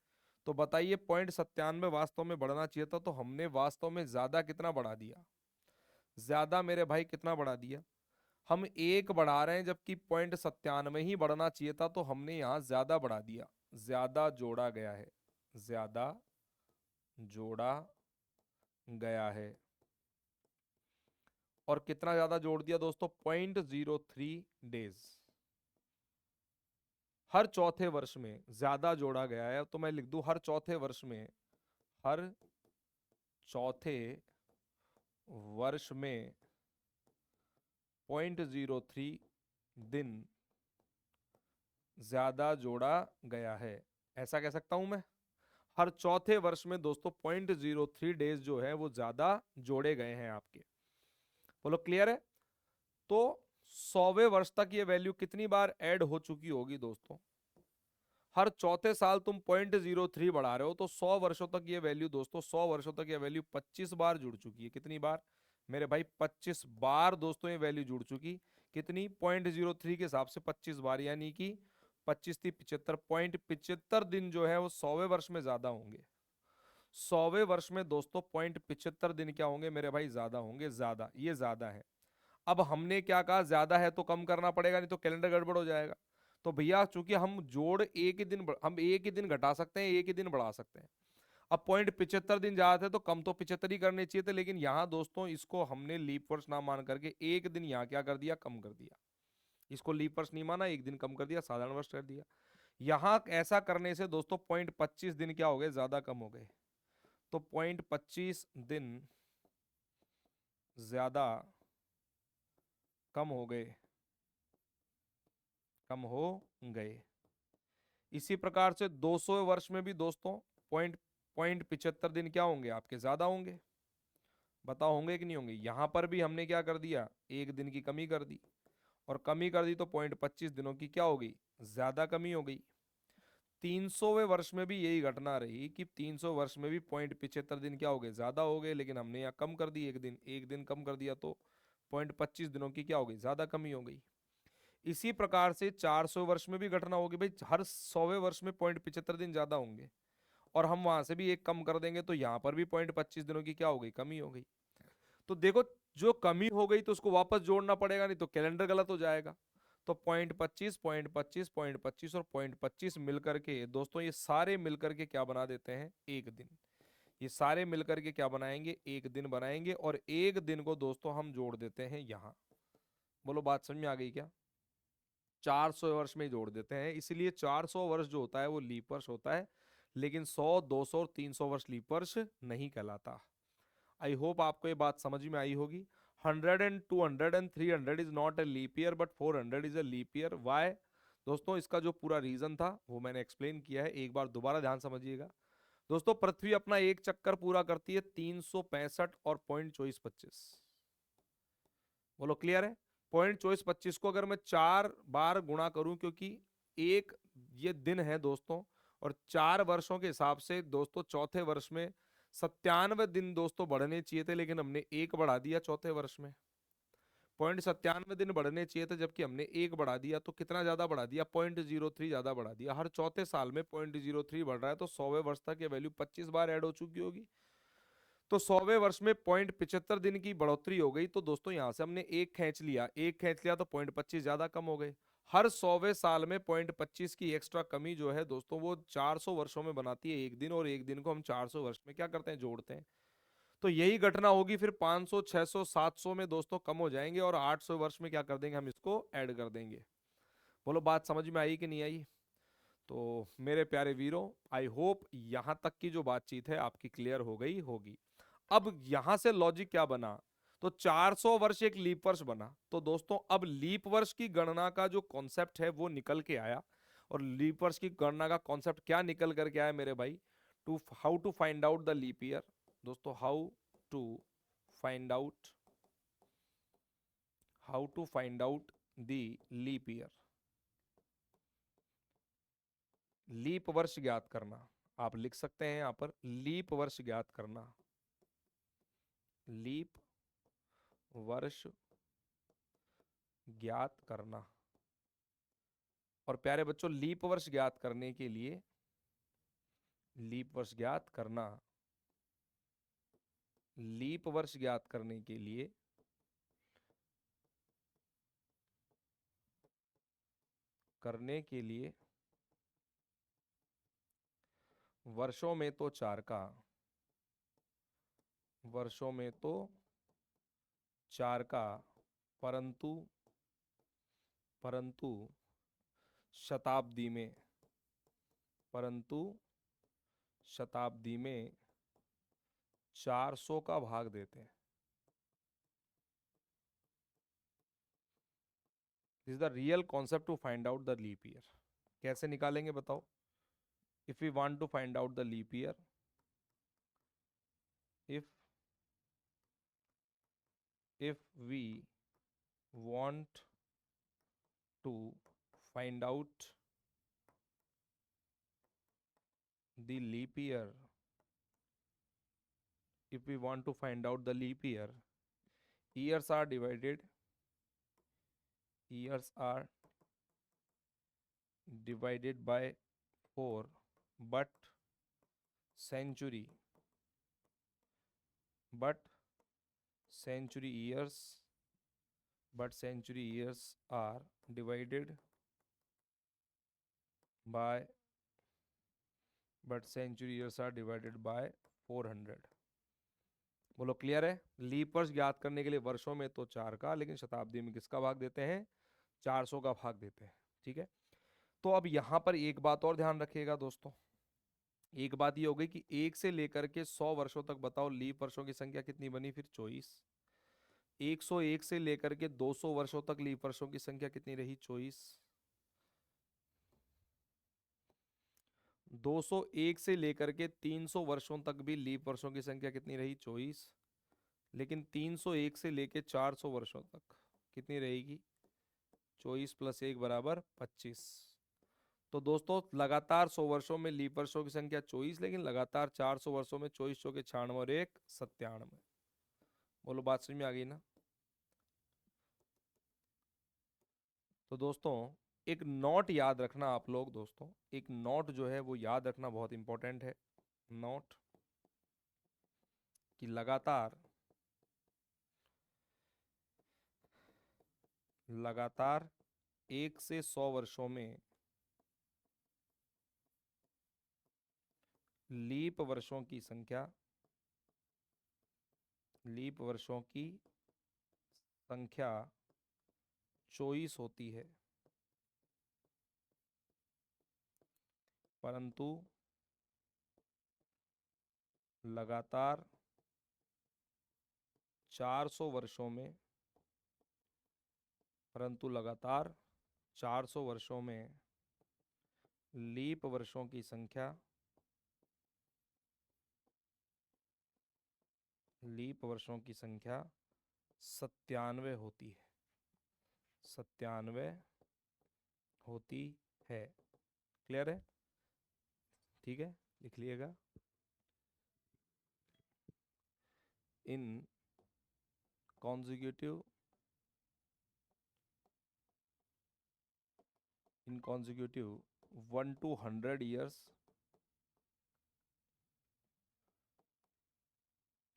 तो बताइए, .97 वास्तव में बढ़ना चाहिए था, तो हमने वास्तव में ज्यादा कितना बढ़ा दिया? ज्यादा मेरे भाई कितना बढ़ा दिया, हम 1 बढ़ा रहे हैं जबकि 0.97 ही बढ़ना चाहिए था, तो हमने यहाँ ज्यादा बढ़ा दिया, ज्यादा जोड़ा गया है, ज्यादा जोड़ा गया है। और कितना ज्यादा जोड़ दिया दोस्तों, 0.03 डेज। हर चौथे वर्ष में ज्यादा जोड़ा गया है, तो मैं लिख दूं हर चौथे वर्ष में, हर चौथे वर्ष में 0.03 दिन ज्यादा जोड़ा गया है। ऐसा कह सकता हूं मैं, हर चौथे वर्ष में दोस्तों 0.03 डेज जो है वो ज्यादा जोड़े गए हैं आपके। बोलो क्लियर है? तो 100वें वर्ष तक ये वैल्यू कितनी बार ऐड हो चुकी होगी दोस्तों? हर चौथे साल तुम 0.03 बढ़ा रहे हो, तो 100 वर्षों तक ये वैल्यू दोस्तों, 100 वर्षों तक ये वैल्यू 25 बार जुड़ चुकी है। कितनी बार मेरे भाई? 25 बार दोस्तों ये वैल्यू जुड़ चुकी। कितनी? 0.03 के हिसाब से 25 बार, यानी कि 25 × 3 = 75। 0.75 दिन जो है वो 100वें वर्ष में ज्यादा होंगे। 100वें वर्ष में दोस्तों 0.75 दिन क्या होंगे मेरे भाई? ज्यादा होंगे, ज्यादा, ये ज्यादा है। अब हमने क्या कहा, ज्यादा है तो कम करना पड़ेगा, नहीं तो कैलेंडर गड़बड़ हो जाएगा। तो भैया चूंकि हम जोड़ एक ही दिन, हम एक ही दिन घटा सकते हैं, एक ही दिन बढ़ा सकते हैं। अब 0.75 दिन ज्यादा थे तो कम तो 75 ही करने चाहिए थे, लेकिन यहाँ दोस्तों इसको हमने लीप वर्ष ना मान करके एक दिन यहाँ क्या कर दिया, कम कर दिया। इसको लीप वर्ष नहीं माना, एक दिन कम कर दिया, साधारण वर्ष कर दिया। यहाँ ऐसा करने से दोस्तों 0.25 दिन क्या हो गए, ज्यादा कम हो गए। तो 0.25 दिन ज्यादा कम हो गए, कम हो गए। इसी प्रकार से 200 वर्ष में भी दोस्तों पॉइंट 0.75 दिन क्या होंगे आपके, ज्यादा होंगे। बताओ होंगे कि नहीं होंगे? यहां पर भी हमने क्या कर दिया, एक दिन की कमी कर दी, और कमी कर दी तो 0.25 दिनों की क्या हो गई, ज्यादा कमी हो गई। 300वें वर्ष में भी यही घटना रही कि 300 वर्ष में भी 0.75 दिन क्या हो गए, ज्यादा हो गए, लेकिन हमने यहाँ कम कर दी, एक दिन कम कर दिया, तो 0.25 दिनों की क्या हो गई, ज्यादा कमी हो गई। इसी प्रकार से 400 वर्ष में भी घटना होगी भाई, हर 100वें वर्ष में 0.75 दिन ज्यादा होंगे, और हम वहां से भी एक कम कर देंगे, तो यहां पर भी 0.25 दिनों की क्या हो गई, कमी हो गई। तो देखो, जो कमी हो गई तो उसको वापस जोड़ना पड़ेगा, नहीं तो कैलेंडर गलत हो जाएगा। तो 0.25, 0.25, 0.25 और 0.25 मिलकर के दोस्तों, ये सारे मिलकर के क्या बना देते हैं, एक दिन। ये सारे मिलकर के क्या बनाएंगे, एक दिन बनाएंगे, और एक दिन को दोस्तों हम जोड़ देते हैं यहाँ। बोलो बात समझ में आ गई क्या? 400 वर्ष में ही जोड़ देते हैं, इसलिए 400 वर्ष जो होता है वो लीप वर्ष होता है, लेकिन 100, 200 और 300 वर्ष लीप वर्ष नहीं कहलाता। आई होप आपको ये बात समझ में आई होगी। 100 and 200 and 300 is not a leap year, but 400 is a leap year. Why दोस्तों? इसका जो पूरा रीजन था वो मैंने एक्सप्लेन किया है, एक बार दोबारा ध्यान समझिएगा। दोस्तों, पृथ्वी अपना एक चक्कर पूरा करती है 365 और 0.2425। बोलो क्लियर है? 0.2425 को अगर मैं 4 बार गुणा करूं, क्योंकि एक ये दिन है दोस्तों, और 4 वर्षों के हिसाब से दोस्तों चौथे वर्ष में 97 दिन दोस्तों बढ़ने चाहिए थे, लेकिन हमने एक बढ़ा दिया चौथे वर्ष में। 0.97 दिन बढ़ने चाहिए थे, जबकि हमने एक बढ़ा दिया, तो कितना ज्यादा बढ़ा दिया, 0.03 ज्यादा बढ़ा दिया। हर चौथे साल में 0.03 बढ़ रहा है, तो 100वें वर्ष तक ये वैल्यू 25 बार ऐड हो चुकी होगी। तो 100वें वर्ष में 0.75 दिन की बढ़ोतरी हो गई, तो दोस्तों यहां से हमने एक खींच लिया, एक खींच लिया तो 0.25 ज्यादा कम हो गए। हर 100वें साल में 0.25 की एक्स्ट्रा कमी जो है दोस्तों, वो 400 वर्षों में बनाती है एक दिन, और एक दिन को हम 400 वर्ष में क्या करते हैं, जोड़ते हैं। तो यही घटना होगी फिर 500, 600, 700 में दोस्तों कम हो जाएंगे, और 800 वर्ष में क्या कर देंगे, हम इसको ऐड कर देंगे। बोलो बात समझ में आई कि नहीं आई? तो मेरे प्यारे वीरों, आई होप यहां तक की जो बातचीत है आपकी क्लियर हो गई होगी। अब यहां से लॉजिक क्या बना, तो 400 वर्ष एक लीप वर्ष बना, तो दोस्तों अब लीप वर्ष की गणना का जो कॉन्सेप्ट है वो निकल के आया। और लीप वर्ष की गणना का कॉन्सेप्ट क्या निकल करके आया मेरे भाई, to how to find out the leap year. दोस्तों, find out how to find out the leap year, लीप वर्ष ज्ञात करना। आप लिख सकते हैं यहां पर, लीप वर्ष ज्ञात करना, लीप वर्ष ज्ञात करना। और प्यारे बच्चों, लीप वर्ष ज्ञात करने के लिए, लीप वर्ष ज्ञात करना, लीप वर्ष ज्ञात करने के लिए करने के लिए वर्षों में तो 4 का, वर्षों में तो 4 का, परंतु परंतु शताब्दी में, परंतु शताब्दी में 400 का भाग देते हैं। This is the real concept to find out the leap year. कैसे निकालेंगे बताओ? If we want to find out the leap year, if if we want to find out the leap year, if we want to find out the leap year, years are divided, years are divided by 4, but century, but century years, but century years are divided by, but century years are divided by 400। बोलो clear है? Leap वर्ष ज्ञात करने के लिए वर्षों में तो 4 का, लेकिन शताब्दी में किसका भाग देते हैं? 400 का भाग देते हैं। ठीक है, तो अब यहां पर एक बात और ध्यान रखिएगा दोस्तों। एक बात ये हो गई कि 1 से लेकर के 100 वर्षों तक बताओ लीप वर्षों की संख्या कितनी बनी? फिर 24। 101 से लेकर के 200 वर्षों तक लीप वर्षों की संख्या कितनी रही? 24। 201 से लेकर के 300 वर्षों तक भी लीप वर्षों की संख्या कितनी रही? 24। लेकिन 301 से लेके 400 वर्षों तक कितनी रहेगी? 24 + 1 = 25। तो दोस्तों लगातार 100 वर्षों में लीप वर्षों की संख्या 24, लेकिन लगातार 400 वर्षों में 24 चौके 96 और 1 97। बोलो बात समझ में आ गई ना? तो दोस्तों एक नोट याद रखना आप लोग, दोस्तों एक नोट जो है वो याद रखना बहुत इंपॉर्टेंट है। नोट कि लगातार लगातार 1 से 100 वर्षों में लीप वर्षों की संख्या, लीप वर्षों की संख्या 24 होती है, परंतु लगातार 400 वर्षों में, परंतु लगातार 400 वर्षों में लीप वर्षों की संख्या, लीप वर्षों की संख्या 97 होती है, 97 होती है। क्लियर है? ठीक है, लिख लिएगा। इन consecutive, in consecutive 1 to 100 years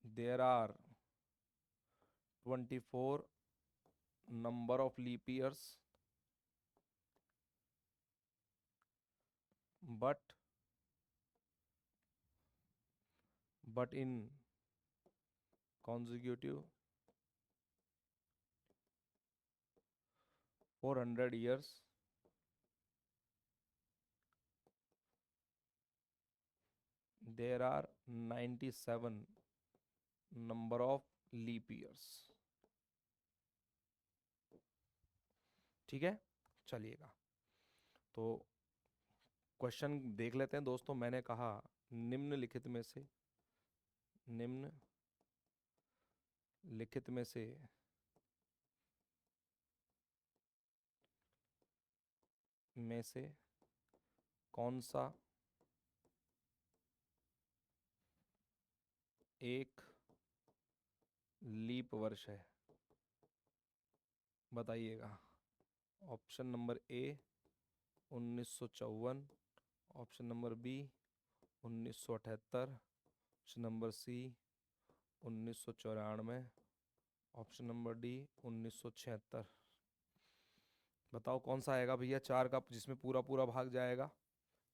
there are 24 number of leap years, but in consecutive 400 years there are 97 number of leap years। ठीक है, चलिएगा तो क्वेश्चन देख लेते हैं दोस्तों। मैंने कहा निम्नलिखित में से, निम्नलिखित में से कौन सा एक लीप वर्ष है? बताइएगा। Option number A 1954, option number B 1978, option number C 1994, option number D 1976। बताओ कौन सा आएगा भैया 4 का जिसमें पूरा पूरा भाग जाएगा?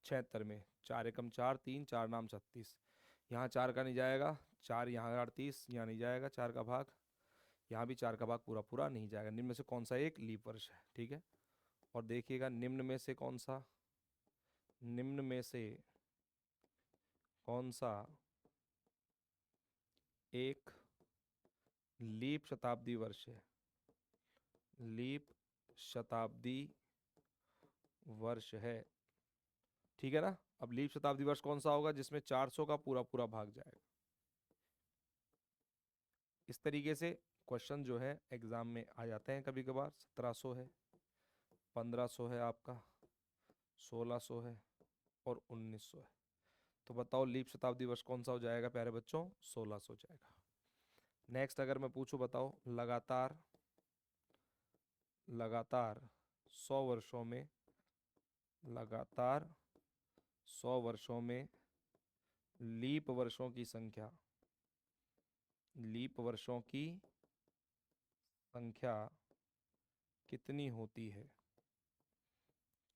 76 में 4 एकम 4, 3 4 नाम 36। यहाँ 4 का नहीं जाएगा, 4 यहाँ 38, यहाँ नहीं जाएगा 4 का भाग, यहाँ भी 4 का भाग पूरा पूरा नहीं जाएगा। निम्न में से कौन सा एक लीप वर्ष है? ठीक है, और देखिएगा निम्न में से कौन सा, निम्न में से कौन सा एक लीप शताब्दी वर्ष है? लीप शताब्दी वर्ष है, ठीक है ना। अब लीप शताब्दी वर्ष कौन सा होगा जिसमें 400 का पूरा पूरा भाग जाएगा। इस तरीके से क्वेश्चन जो है एग्जाम में आ जाते हैं कभी कभार। 1700 है, 1500 है आपका, 1600 है और 1900 है। तो बताओ लीप शताब्दी वर्ष कौन सा हो जाएगा प्यारे बच्चों? 1600 जाएगा। नेक्स्ट अगर मैं पूछूं, बताओ लगातार लगातार 100 वर्षों में, लगातार 100 वर्षों में लीप वर्षों की संख्या, लीप वर्षों की संख्या कितनी होती है?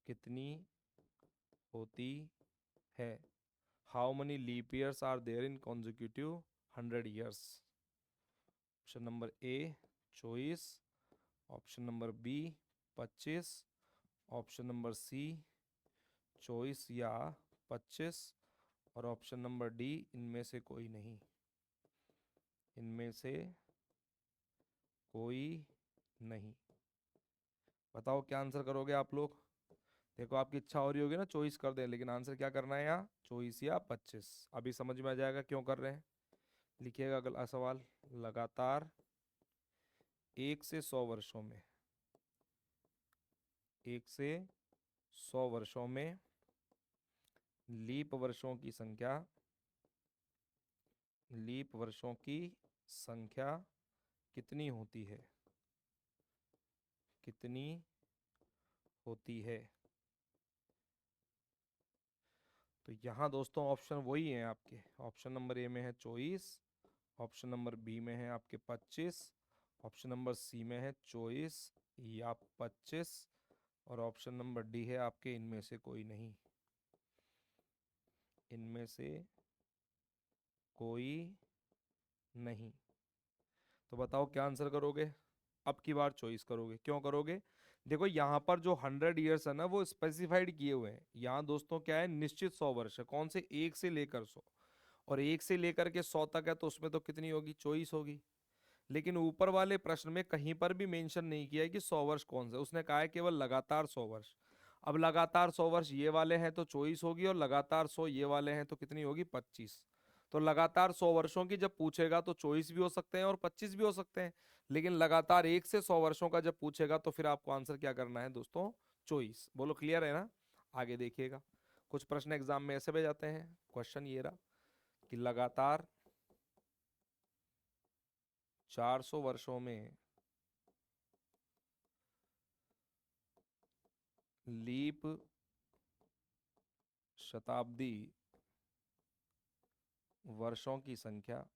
कितनी होती है? How many leap years are there in consecutive 100 years? Option number A 24, option number B 25, option number C 24 या 25 और ऑप्शन नंबर डी इनमें से कोई नहीं। इनमें से कोई नहीं। बताओ क्या आंसर करोगे आप लोग? देखो आपकी इच्छा हो रही होगी ना चॉइस कर दें, लेकिन आंसर क्या करना है यहाँ? 24 या 25। अभी समझ में आ जाएगा क्यों कर रहे हैं। लिखिएगा अगला सवाल। लगातार 1 से 100 वर्षों में, 1 से 100 वर्षों में लीप वर्षों की संख्या, लीप वर्षों की संख्या कितनी होती है? कितनी होती है? तो यहाँ दोस्तों ऑप्शन वही है आपके। ऑप्शन नंबर ए में है 24, ऑप्शन नंबर बी में है आपके 25, ऑप्शन नंबर सी में है 24 या 25 और ऑप्शन नंबर डी है आपके इनमें से कोई नहीं। इनमें से कोई नहीं। तो बताओ क्या आंसर करोगे? अब की बार चॉइस करोगे, क्यों करोगे? देखो यहाँ पर जो 100 ईयर्स है ना वो स्पेसिफाइड किए हुए हैं। यहाँ दोस्तों क्या है, निश्चित 100 वर्ष है। कौन से? 1 से लेकर 100, और 1 से लेकर के 100 तक है तो उसमें तो कितनी होगी? चॉइस होगी। लेकिन ऊपर वाले प्रश्न में कहीं पर भी मेंशन नहीं किया है कि 100 वर्ष कौन सा, उसने कहा है केवल लगातार 100 वर्ष। अब लगातार 100 वर्ष ये वाले हैं तो चॉइस होगी, और लगातार 100 ये वाले हैं तो कितनी होगी? 25। तो लगातार 100 वर्षों की जब पूछेगा तो चॉइस भी हो सकते हैं और 25 भी हो सकते हैं। लेकिन लगातार 1 से 100 वर्षों का जब पूछेगा तो फिर आपको आंसर क्या करना है दोस्तों? चॉइस। बोलो क्लियर है ना? आगे देखिएगा, कुछ प्रश्न एग्जाम में ऐसे भी जाते हैं। क्वेश्चन ये रहा कि लगातार 400 वर्षों में लीप शताब्दी वर्षों की संख्या,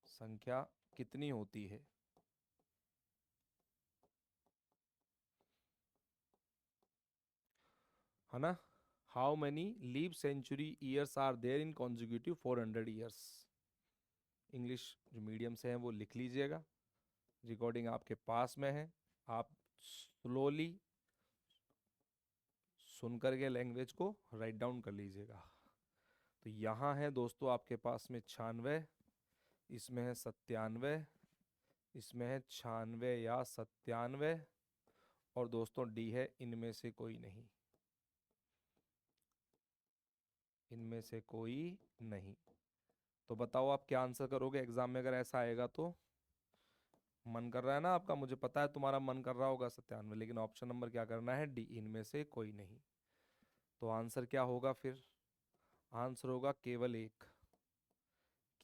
संख्या कितनी होती है? है ना। How many leap century years are there in consecutive 400 years? English जो मीडियम से है वो लिख लीजिएगा। रिकॉर्डिंग आपके पास में है, आप स्लोली सुन करके लैंग्वेज को राइट डाउन कर लीजिएगा। तो यहाँ है दोस्तों आपके पास में 96, इसमें है 97, इसमें है 96 या 97 और दोस्तों डी है इनमें से कोई नहीं। इनमें से कोई नहीं। तो बताओ आप क्या आंसर करोगे एग्जाम में अगर ऐसा आएगा तो? मन कर रहा है ना आपका, मुझे पता है तुम्हारा मन कर रहा होगा 97, लेकिन ऑप्शन नंबर क्या करना है? डी, इनमें से कोई नहीं। तो आंसर क्या होगा फिर? आंसर होगा केवल एक।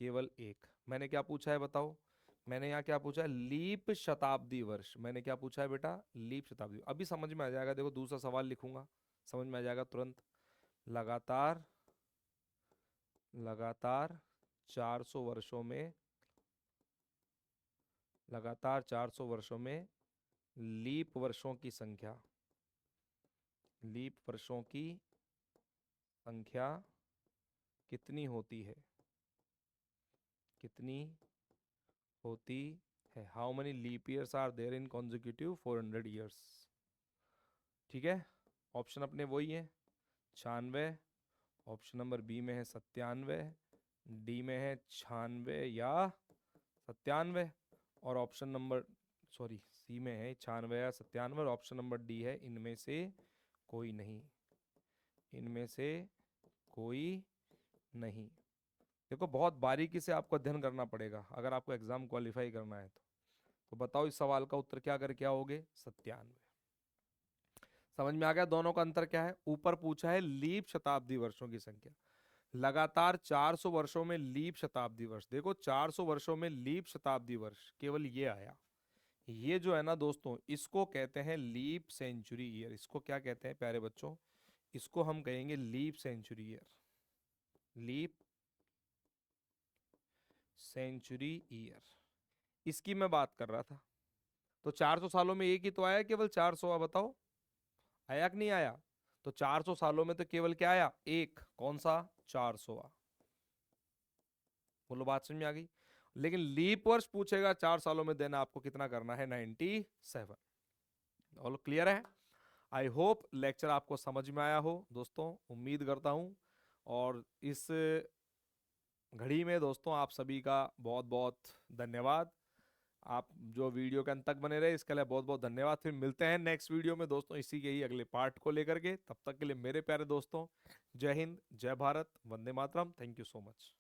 केवल एक। मैंने क्या पूछा है बताओ? मैंने यहाँ क्या पूछा है? लीप शताब्दी वर्ष। मैंने क्या पूछा है बेटा? लीप शताब्दी। अभी समझ में आ जाएगा, देखो दूसरा सवाल लिखूंगा, समझ में आ जाएगा तुरंत। लगातार, लगातार 400 वर्षों में लगातार 400 वर्षों में लीप वर्षों की संख्या, लीप वर्षों की संख्या कितनी होती है, कितनी होती है। How many leap years are there in consecutive 400 years. ठीक है, ऑप्शन अपने वही है 96, ऑप्शन नंबर बी में है 97, डी में है 96 या 97, और ऑप्शन नंबर सी में है 96 या 97, और ऑप्शन नंबर डी है इनमें से कोई नहीं, इनमें से कोई नहीं। देखो बहुत बारीकी से आपको अध्ययन करना पड़ेगा अगर आपको एग्जाम क्वालिफाई करना है तो बताओ इस सवाल का उत्तर क्या करके आओगे, 97। समझ में आ गया दोनों का अंतर क्या है। ऊपर पूछा है लीप शताब्दी वर्षों की संख्या, लगातार 400 वर्षों में लीप शताब्दी वर्ष। देखो 400 वर्षों में लीप शताब्दी वर्ष केवल ये आया, ये जो है ना दोस्तों इसको कहते हैं लीप सेंचुरी ईयर। इसको क्या कहते हैं प्यारे बच्चों, इसको हम कहेंगे leap century year, leap century year, इसकी मैं बात कर रहा था। तो 400 सालों में एक ही तो आया केवल 400, बताओ आया कि नहीं आया। तो 400 सालों में तो केवल क्या आया, एक, कौन सा, 400। बोलो बात समझ में आ गई। लेकिन लीप वर्ष पूछेगा 4 सालों में देना आपको कितना करना है, 97। ऑल क्लियर है। आई होप लेक्चर आपको समझ में आया हो दोस्तों, उम्मीद करता हूं। और इस घड़ी में दोस्तों आप सभी का बहुत बहुत धन्यवाद। आप जो वीडियो के अंत तक बने रहे इसके लिए बहुत बहुत धन्यवाद। फिर मिलते हैं नेक्स्ट वीडियो में दोस्तों इसी के ही अगले पार्ट को लेकर के। तब तक के लिए मेरे प्यारे दोस्तों, जय हिंद, जय Bharat, Vande Mataram, thank you so much.